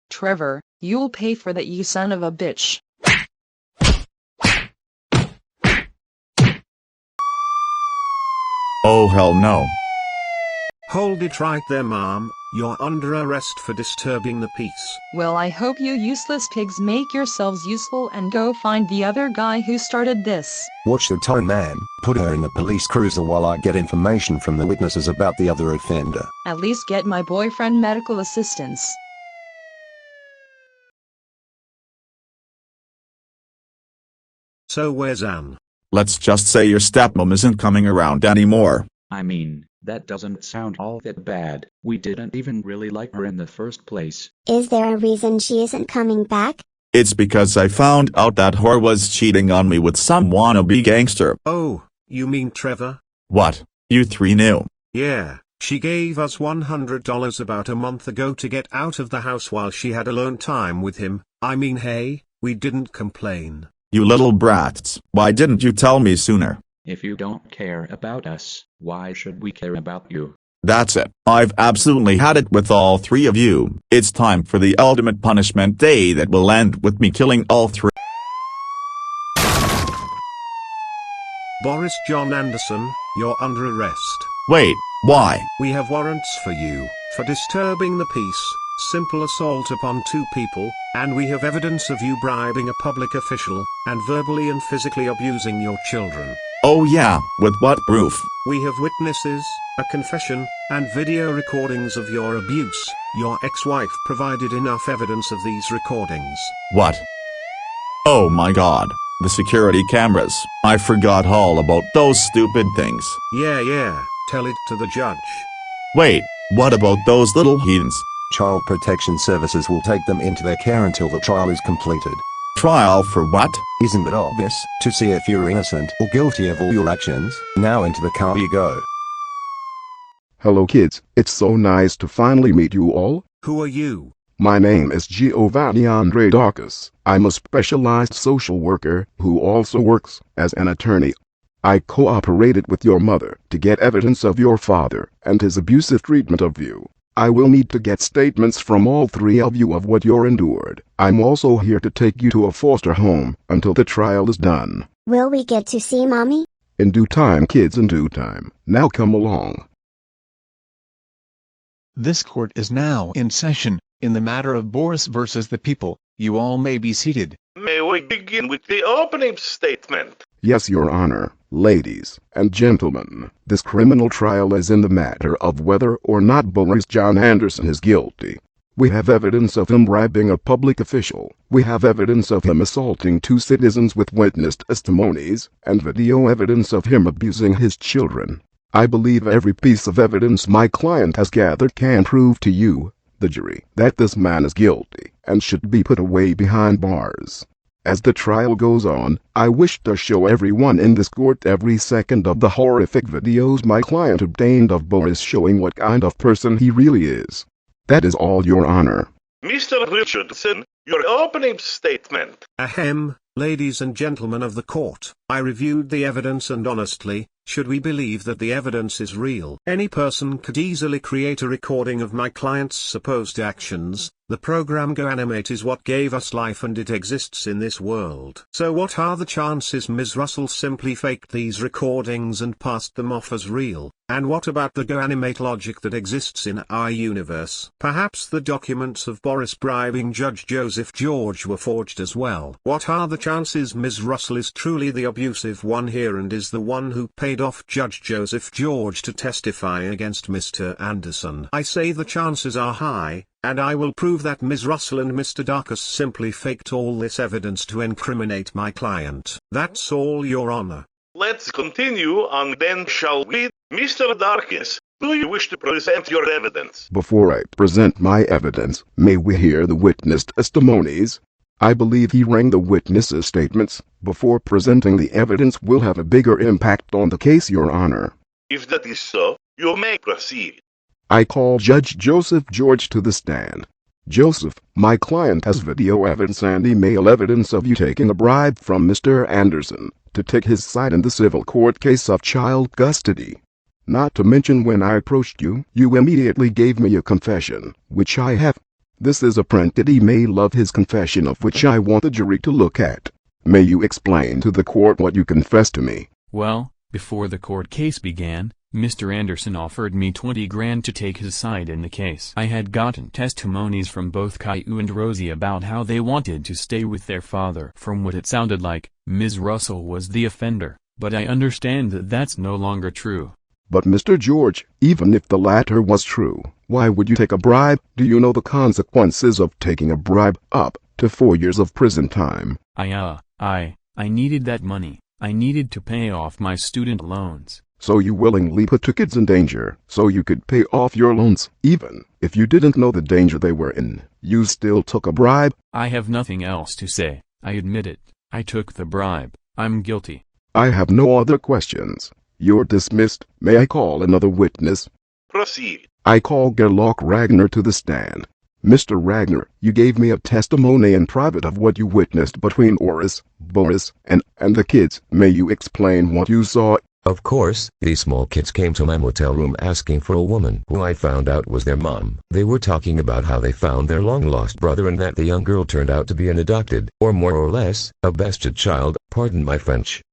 Trevor, you'll pay for that, you son of a bitch. Oh hell no. Hold it right there, Mom. You're under arrest for disturbing the peace. Well, I hope you useless pigs make yourselves useful and go find the other guy who started this. Watch the tone, man. Put her in the police cruiser while I get information from the witnesses about the other offender. At least get my boyfriend medical assistance. So where's Anne? Let's just say your stepmom isn't coming around anymore. I mean, that doesn't sound all that bad. We didn't even really like her in the first place. Is there a reason she isn't coming back? It's because I found out that whore was cheating on me with some wannabe gangster. Oh, you mean Trevor? What? You three knew? Yeah, she gave us $100 about a month ago to get out of the house while she had alone time with him. I mean, hey, we didn't complain. You little brats, why didn't you tell me sooner? If you don't care about us, why should we care about you? That's it. I've absolutely had it with all three of you. It's time for the ultimate punishment day that will end with me killing all three. Boris John Anderson, you're under arrest. Wait, why? We have warrants for you, for disturbing the peace, simple assault upon 2 people, and we have evidence of you bribing a public official, and verbally and physically abusing your children. Oh yeah, with what proof? We have witnesses, a confession, and video recordings of your abuse. Your ex-wife provided enough evidence of these recordings. What? Oh my god, the security cameras. I forgot all about those stupid things. Yeah, tell it to the judge. Wait, What about those little heathens? Child Protection Services will take them into their care until the trial is completed. Trial for what? Isn't it obvious? To see if you're innocent or guilty of all your actions. Now into the car you go. Hello kids, it's so nice to finally meet you all. Who are you? My name is Giovanni Andreidakis. I'm a specialized social worker who also works as an attorney. I cooperated with your mother to get evidence of your father and his abusive treatment of you. I will need to get statements from all three of you of what you're endured. I'm also here to take you to a foster home until the trial is done. Will we get to see Mommy? In due time, kids, in due time. Now come along. This court is now in session. In the matter of Boris versus the people, you all may be seated. May we begin with the opening statement? Yes, Your Honor. Ladies and gentlemen, this criminal trial is in the matter of whether or not Boris John Anderson is guilty. We have evidence of him bribing a public official. We have evidence of him assaulting 2 citizens with witness testimonies, and video evidence of him abusing his children. I believe every piece of evidence my client has gathered can prove to you, the jury, that this man is guilty and should be put away behind bars. As the trial goes on, I wish to show everyone in this court every second of the horrific videos my client obtained of Boris, showing what kind of person he really is. That is all, Your Honor. Mr. Richardson, your opening statement. Ahem, ladies and gentlemen of the court, I reviewed the evidence and honestly, should we believe that the evidence is real? Any person could easily create a recording of my client's supposed actions. The program GoAnimate is what gave us life and it exists in this world. So what are the chances Ms. Russell simply faked these recordings and passed them off as real? And what about the GoAnimate logic that exists in our universe? Perhaps the documents of Boris bribing Judge Joseph George were forged as well. What are the chances Ms. Russell is truly the abusive one here and is the one who paid off Judge Joseph George to testify against Mr. Anderson? I say the chances are high, and I will prove that Ms. Russell and Mr. Darkus simply faked all this evidence to incriminate my client. That's all, Your Honor. Let's continue on then, shall we? Mr. Darkus, do you wish to present your evidence? Before I present my evidence, may we hear the witness testimonies? I believe hearing the witnesses' statements before presenting the evidence will have a bigger impact on the case, Your Honor. If that is so, you may proceed. I call Judge Joseph George to the stand. Joseph, my client has video evidence and email evidence of you taking a bribe from Mr. Anderson to take his side in the civil court case of child custody. Not to mention when I approached you, you immediately gave me a confession, which I have. This is a printed email of his confession of which I want the jury to look at. May you explain to the court what you confessed to me? Well, before the court case began, Mr. Anderson offered me 20 grand to take his side in the case. I had gotten testimonies from both Caillou and Rosie about how they wanted to stay with their father. From what it sounded like, Ms. Russell was the offender, but I understand that that's no longer true. But Mr. George, even if the latter was true, why would you take a bribe? Do you know the consequences of taking a bribe? Up to 4 years of prison time. I needed that money. I needed to pay off my student loans. So you willingly put 2 kids in danger, so you could pay off your loans, even if you didn't know the danger they were in. You still took a bribe? I have nothing else to say. I admit it. I took the bribe. I'm guilty. I have no other questions. You're dismissed. May I call another witness? Proceed. I call Gerlach Ragnar to the stand. Mr. Ragnar, you gave me a testimony in private of what you witnessed between Boris, and the kids. May you explain what you saw? Of course, these small kids came to my motel room asking for a woman who I found out was their mom. They were talking about how they found their long-lost brother and that the young girl turned out to be an adopted, or more or less, a bastard child, pardon my French.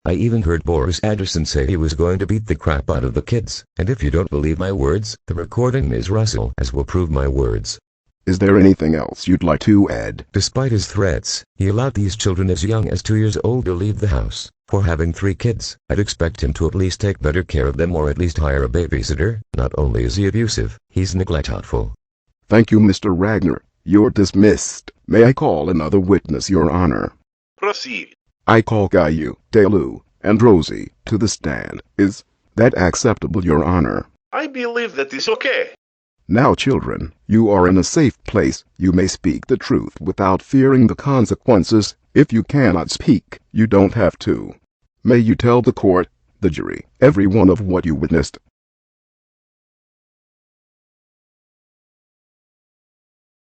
I even heard Boris Anderson say he was going to beat the crap out of the kids, and if you don't believe my words, the recording Ms. Russell has will prove my words. Is there anything else you'd like to add? Despite his threats, he allowed these children as young as 2 years old to leave the house. For having 3 kids, I'd expect him to at least take better care of them or at least hire a babysitter. Not only is he abusive, he's neglectful. Thank you, Mr. Ragnar. You're dismissed. May I call another witness, Your Honor? Proceed. I call Caillou, Daillou, and Rosie to the stand. Is that acceptable, Your Honor? I believe that is okay. Now children, you are in a safe place. You may speak the truth without fearing the consequences. If you cannot speak, you don't have to. May you tell the court, the jury, everyone of what you witnessed.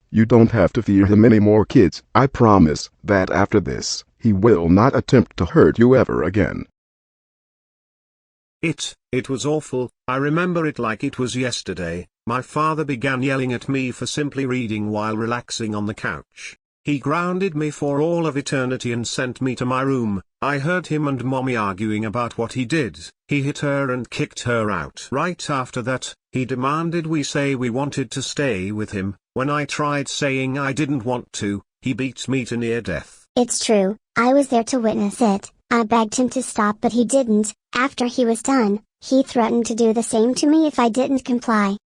You don't have to fear him anymore, kids. I promise that after this, he will not attempt to hurt you ever again. It was awful. I remember it like it was yesterday. My father began yelling at me for simply reading while relaxing on the couch. He grounded me for all of eternity and sent me to my room. I heard him and Mommy arguing about what he did. He hit her and kicked her out. Right after that, he demanded we say we wanted to stay with him. When I tried saying I didn't want to, he beat me to near death. It's true, I was there to witness it. I begged him to stop but he didn't. After he was done, he threatened to do the same to me if I didn't comply.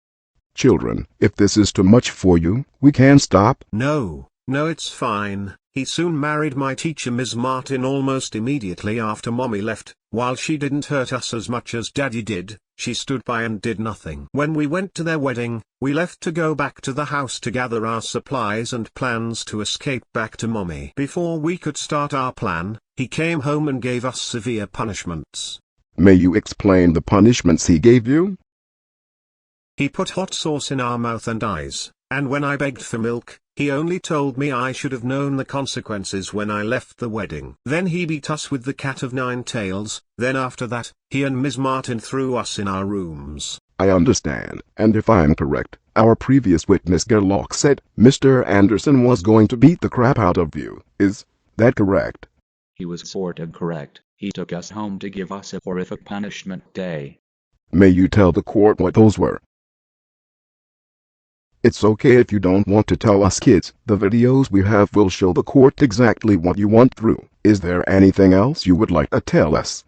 Children, if this is too much for you, we can stop. No, it's fine. He soon married my teacher Ms. Martin almost immediately after Mommy left. While she didn't hurt us as much as Daddy did, she stood by and did nothing. When we went to their wedding, we left to go back to the house to gather our supplies and plans to escape back to Mommy. Before we could start our plan, he came home and gave us severe punishments. May you explain the punishments he gave you? He put hot sauce in our mouth and eyes, and when I begged for milk, he only told me I should have known the consequences when I left the wedding. Then he beat us with the cat of nine tails. Then after that, he and Ms. Martin threw us in our rooms. I understand, and if I am correct, our previous witness Gilbert said Mr. Anderson was going to beat the crap out of you. Is that correct? He was sort of correct. He took us home to give us a horrific punishment day. May you tell the court what those were? It's okay if you don't want to tell us, kids. The videos we have will show the court exactly what you went through. Is there anything else you would like to tell us?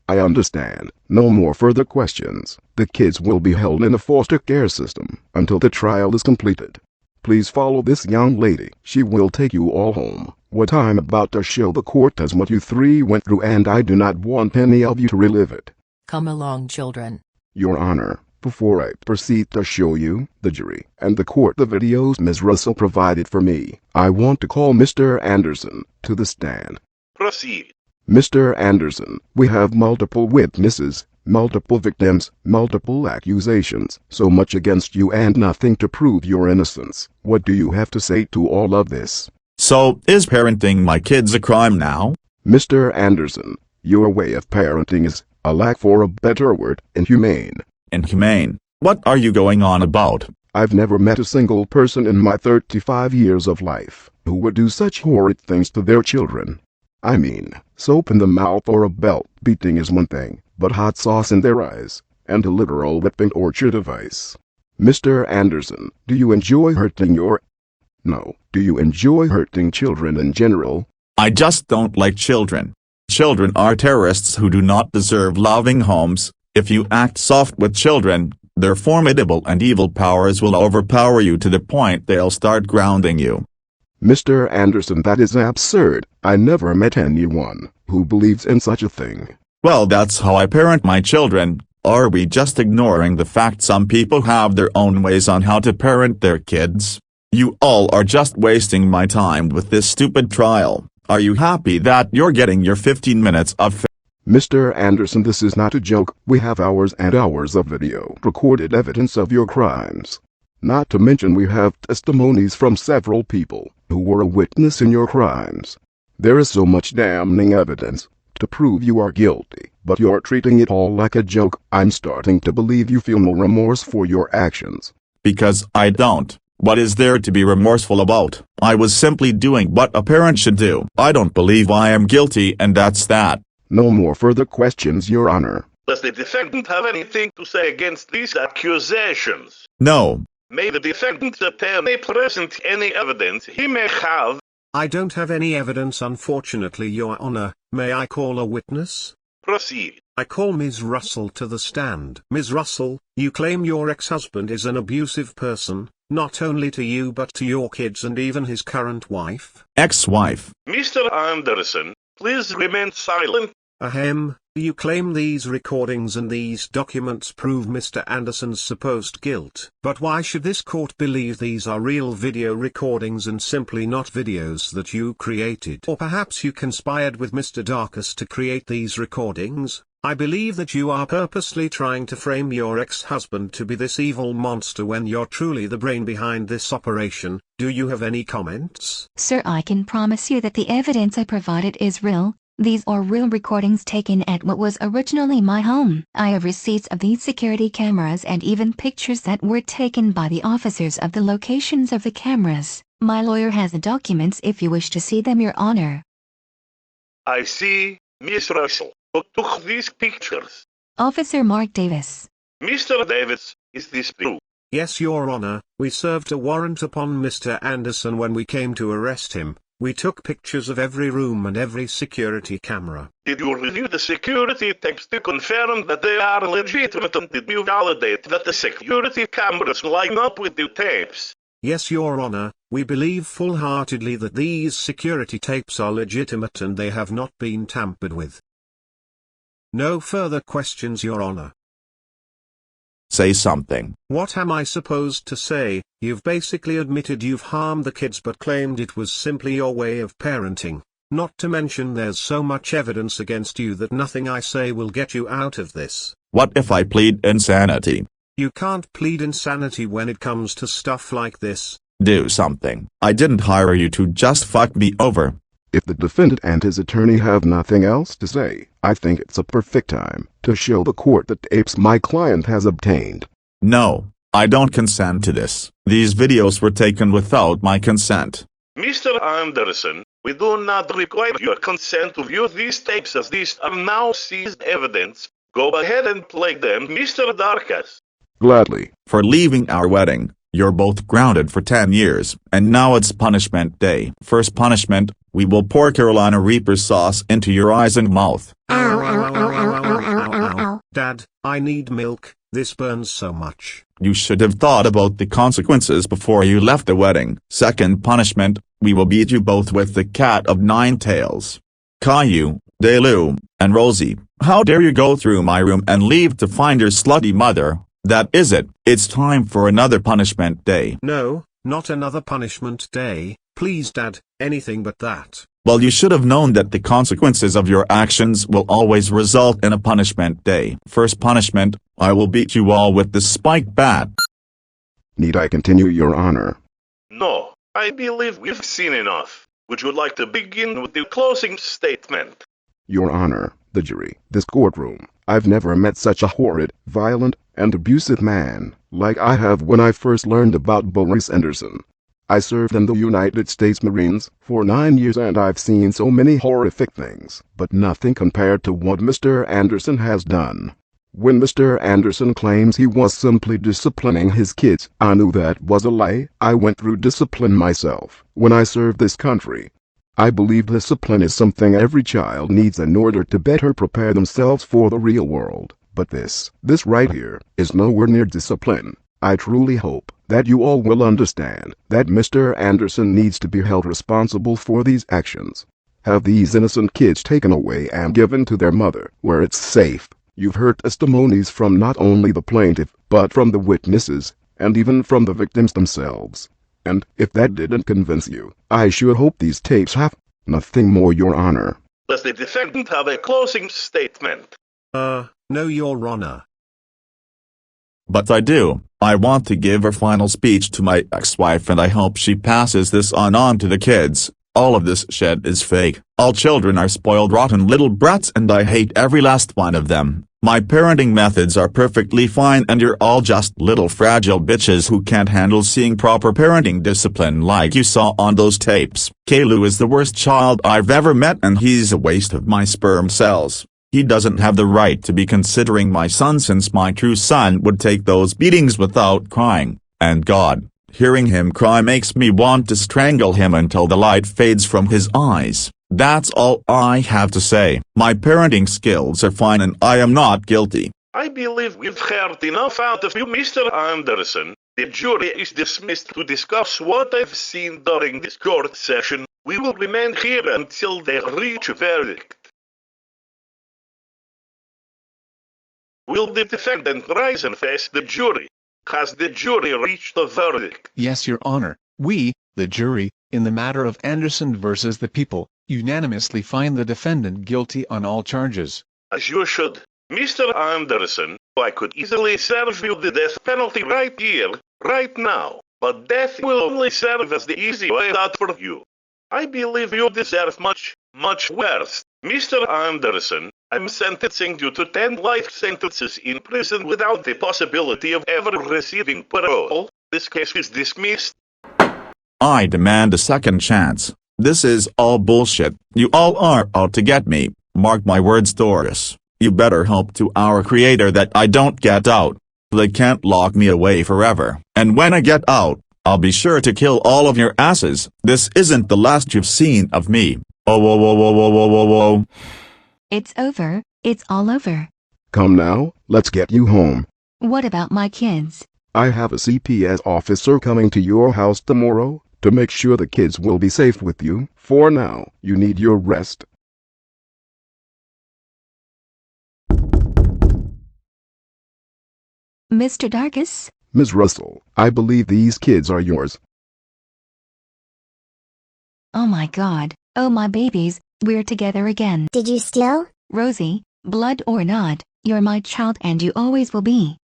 I understand. No more further questions. The kids will be held in a foster care system until the trial is completed. Please follow this young lady. She will take you all home. What I'm about to show the court is what you three went through, and I do not want any of you to relive it. Come along, children. Your Honor, before I proceed to show you, the jury, and the court the videos Ms. Russell provided for me, I want to call Mr. Anderson to the stand. Proceed. Mr. Anderson, we have multiple witnesses, multiple victims, multiple accusations, so much against you and nothing to prove your innocence. What do you have to say to all of this? So, is parenting my kids a crime now? Mr. Anderson, your way of parenting is, a lack for a better word, inhumane. Inhumane? What are you going on about? I've never met a single person in my 35 years of life who would do such horrid things to their children. I mean, soap in the mouth or a belt beating is one thing, but hot sauce in their eyes, and a literal whipping torture device. Mr. Anderson, do you enjoy hurting do you enjoy hurting children in general? I just don't like children. Children are terrorists who do not deserve loving homes. If you act soft with children, their formidable and evil powers will overpower you to the point they'll start grounding you. Mr. Anderson, that is absurd. I never met anyone who believes in such a thing. Well, that's how I parent my children. Are we just ignoring the fact some people have their own ways on how to parent their kids? You all are just wasting my time with this stupid trial. Are you happy that you're getting your 15 minutes of Mr. Anderson, this is not a joke. We have hours and hours of video recorded evidence of your crimes. Not to mention we have testimonies from several people who were a witness in your crimes. There is so much damning evidence to prove you are guilty, but you're treating it all like a joke. I'm starting to believe you feel no remorse for your actions. Because I don't. What is there to be remorseful about? I was simply doing what a parent should do. I don't believe I am guilty, and that's that. No more further questions, Your Honor. Does the defendant have anything to say against these accusations? No. May the defendant's attorney present any evidence he may have? I don't have any evidence, unfortunately, Your Honor. May I call a witness? Proceed. I call Ms. Russell to the stand. Ms. Russell, you claim your ex-husband is an abusive person, not only to you but to your kids and even his current wife? Ex-wife. Mr. Anderson, please remain silent. Ahem, you claim these recordings and these documents prove Mr. Anderson's supposed guilt. But why should this court believe these are real video recordings and simply not videos that you created? Or perhaps you conspired with Mr. Darkus to create these recordings? I believe that you are purposely trying to frame your ex-husband to be this evil monster when you're truly the brain behind this operation. Do you have any comments? Sir, I can promise you that the evidence I provided is real. These are real recordings taken at what was originally my home. I have receipts of these security cameras and even pictures that were taken by the officers of the locations of the cameras. My lawyer has the documents if you wish to see them, Your Honor. I see, Miss Russell. Who took these pictures? Officer Mark Davis. Mr. Davis, is this true? Yes, Your Honor. We served a warrant upon Mr. Anderson when we came to arrest him. We took pictures of every room and every security camera. Did you review the security tapes to confirm that they are legitimate, and did you validate that the security cameras line up with the tapes? Yes, Your Honor, we believe full-heartedly that these security tapes are legitimate and they have not been tampered with. No further questions, Your Honor. Say something. What am I supposed to say? You've basically admitted you've harmed the kids but claimed it was simply your way of parenting. Not to mention there's so much evidence against you that nothing I say will get you out of this. What if I plead insanity? You can't plead insanity when it comes to stuff like this. Do something. I didn't hire you to just fuck me over. If the defendant and his attorney have nothing else to say, I think it's a perfect time to show the court the tapes my client has obtained. No, I don't consent to this. These videos were taken without my consent. Mr. Anderson, we do not require your consent to view these tapes, as these are now seized evidence. Go ahead and play them, Mr. Darkus. Gladly. For leaving our wedding, you're both grounded for 10 years, and now it's punishment day. First punishment, we will pour Carolina Reaper sauce into your eyes and mouth. Ow, ow, ow, ow, ow, ow, ow, ow. Dad, I need milk, this burns so much. You should have thought about the consequences before you left the wedding. Second punishment, we will beat you both with the cat of 9 tails. Caillou, Daillou, and Rosie, how dare you go through my room and leave to find your slutty mother? That is it. It's time for another punishment day. No, not another punishment day. Please, Dad, anything but that. Well, you should have known that the consequences of your actions will always result in a punishment day. First punishment, I will beat you all with the spiked bat. Need I continue, Your Honor? No, I believe we've seen enough. Would you like to begin with the closing statement? Your Honor, the jury, this courtroom. I've never met such a horrid, violent, and abusive man, like I have when I first learned about Boris Anderson. I served in the United States Marines for 9 years and I've seen so many horrific things, but nothing compared to what Mr. Anderson has done. When Mr. Anderson claims he was simply disciplining his kids, I knew that was a lie. I went through discipline myself when I served this country. I believe discipline is something every child needs in order to better prepare themselves for the real world. But this right here, is nowhere near discipline. I truly hope that you all will understand that Mr. Anderson needs to be held responsible for these actions. Have these innocent kids taken away and given to their mother, where it's safe. You've heard testimonies from not only the plaintiff, but from the witnesses, and even from the victims themselves. And if that didn't convince you, I sure hope these tapes have. Nothing more, Your Honor. Does the defendant have a closing statement? No, Your Honor. But I do. I want to give a final speech to my ex-wife and I hope she passes this on to the kids. All of this shit is fake. All children are spoiled rotten little brats and I hate every last one of them. My parenting methods are perfectly fine and you're all just little fragile bitches who can't handle seeing proper parenting discipline like you saw on those tapes. Caillou is the worst child I've ever met and he's a waste of my sperm cells. He doesn't have the right to be considering my son since my true son would take those beatings without crying, and God, hearing him cry makes me want to strangle him until the light fades from his eyes. That's all I have to say. My parenting skills are fine and I am not guilty. I believe we've heard enough out of you, Mr. Anderson. The jury is dismissed to discuss what they've seen during this court session. We will remain here until they reach a verdict. Will the defendant rise and face the jury? Has the jury reached a verdict? Yes, Your Honor. We, the jury, in the matter of Anderson versus the people, unanimously find the defendant guilty on all charges. As you should. Mr. Anderson, I could easily serve you the death penalty right here, right now, but death will only serve as the easy way out for you. I believe you deserve much, much worse. Mr. Anderson, I'm sentencing you to 10 life sentences in prison without the possibility of ever receiving parole. This case is dismissed. I demand a second chance. This is all bullshit. You all are out to get me. Mark my words, Doris. You better hope to our creator that I don't get out. They can't lock me away forever. And when I get out, I'll be sure to kill all of your asses. This isn't the last you've seen of me. Oh, whoa, whoa, whoa, whoa, whoa, whoa, whoa. It's over. It's all over. Come now, let's get you home. What about my kids? I have a CPS officer coming to your house tomorrow to make sure the kids will be safe with you. For now, you need your rest. Mr. Dargis? Ms. Russell, I believe these kids are yours. Oh my God. Oh my babies, we're together again. Did you steal? Rosie, blood or not, you're my child and you always will be.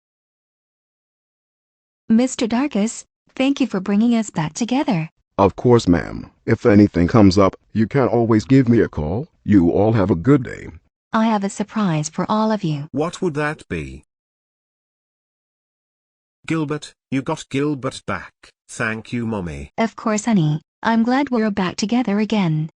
Mr. Dargis, thank you for bringing us back together. Of course, ma'am. If anything comes up, you can always give me a call. You all have a good day. I have a surprise for all of you. What would that be? Gilbert, you got Gilbert back. Thank you, Mommy. Of course, honey. I'm glad we're back together again.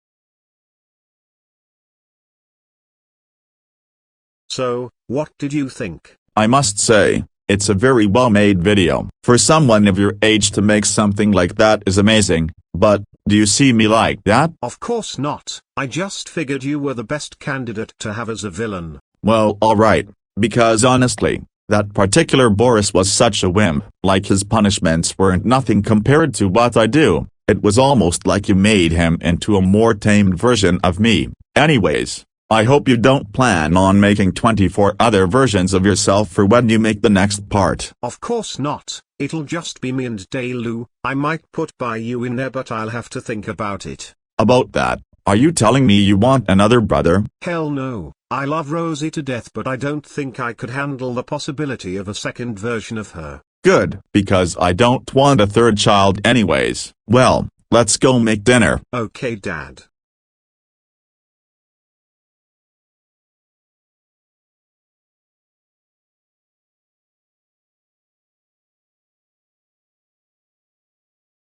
So, what did you think? I must say, it's a very well-made video. For someone of your age to make something like that is amazing, but, do you see me like that? Of course not. I just figured you were the best candidate to have as a villain. Well, alright, because honestly, that particular Boris was such a wimp. Like his punishments weren't nothing compared to what I do. It was almost like you made him into a more tamed version of me. Anyways, I hope you don't plan on making 24 other versions of yourself for when you make the next part. Of course not. It'll just be me and Daillou. I might put Caillou in there, but I'll have to think about it. About that, are you telling me you want another brother? Hell no. I love Rosie to death, but I don't think I could handle the possibility of a second version of her. Good, because I don't want a third child anyways. Well, let's go make dinner. Okay, Dad.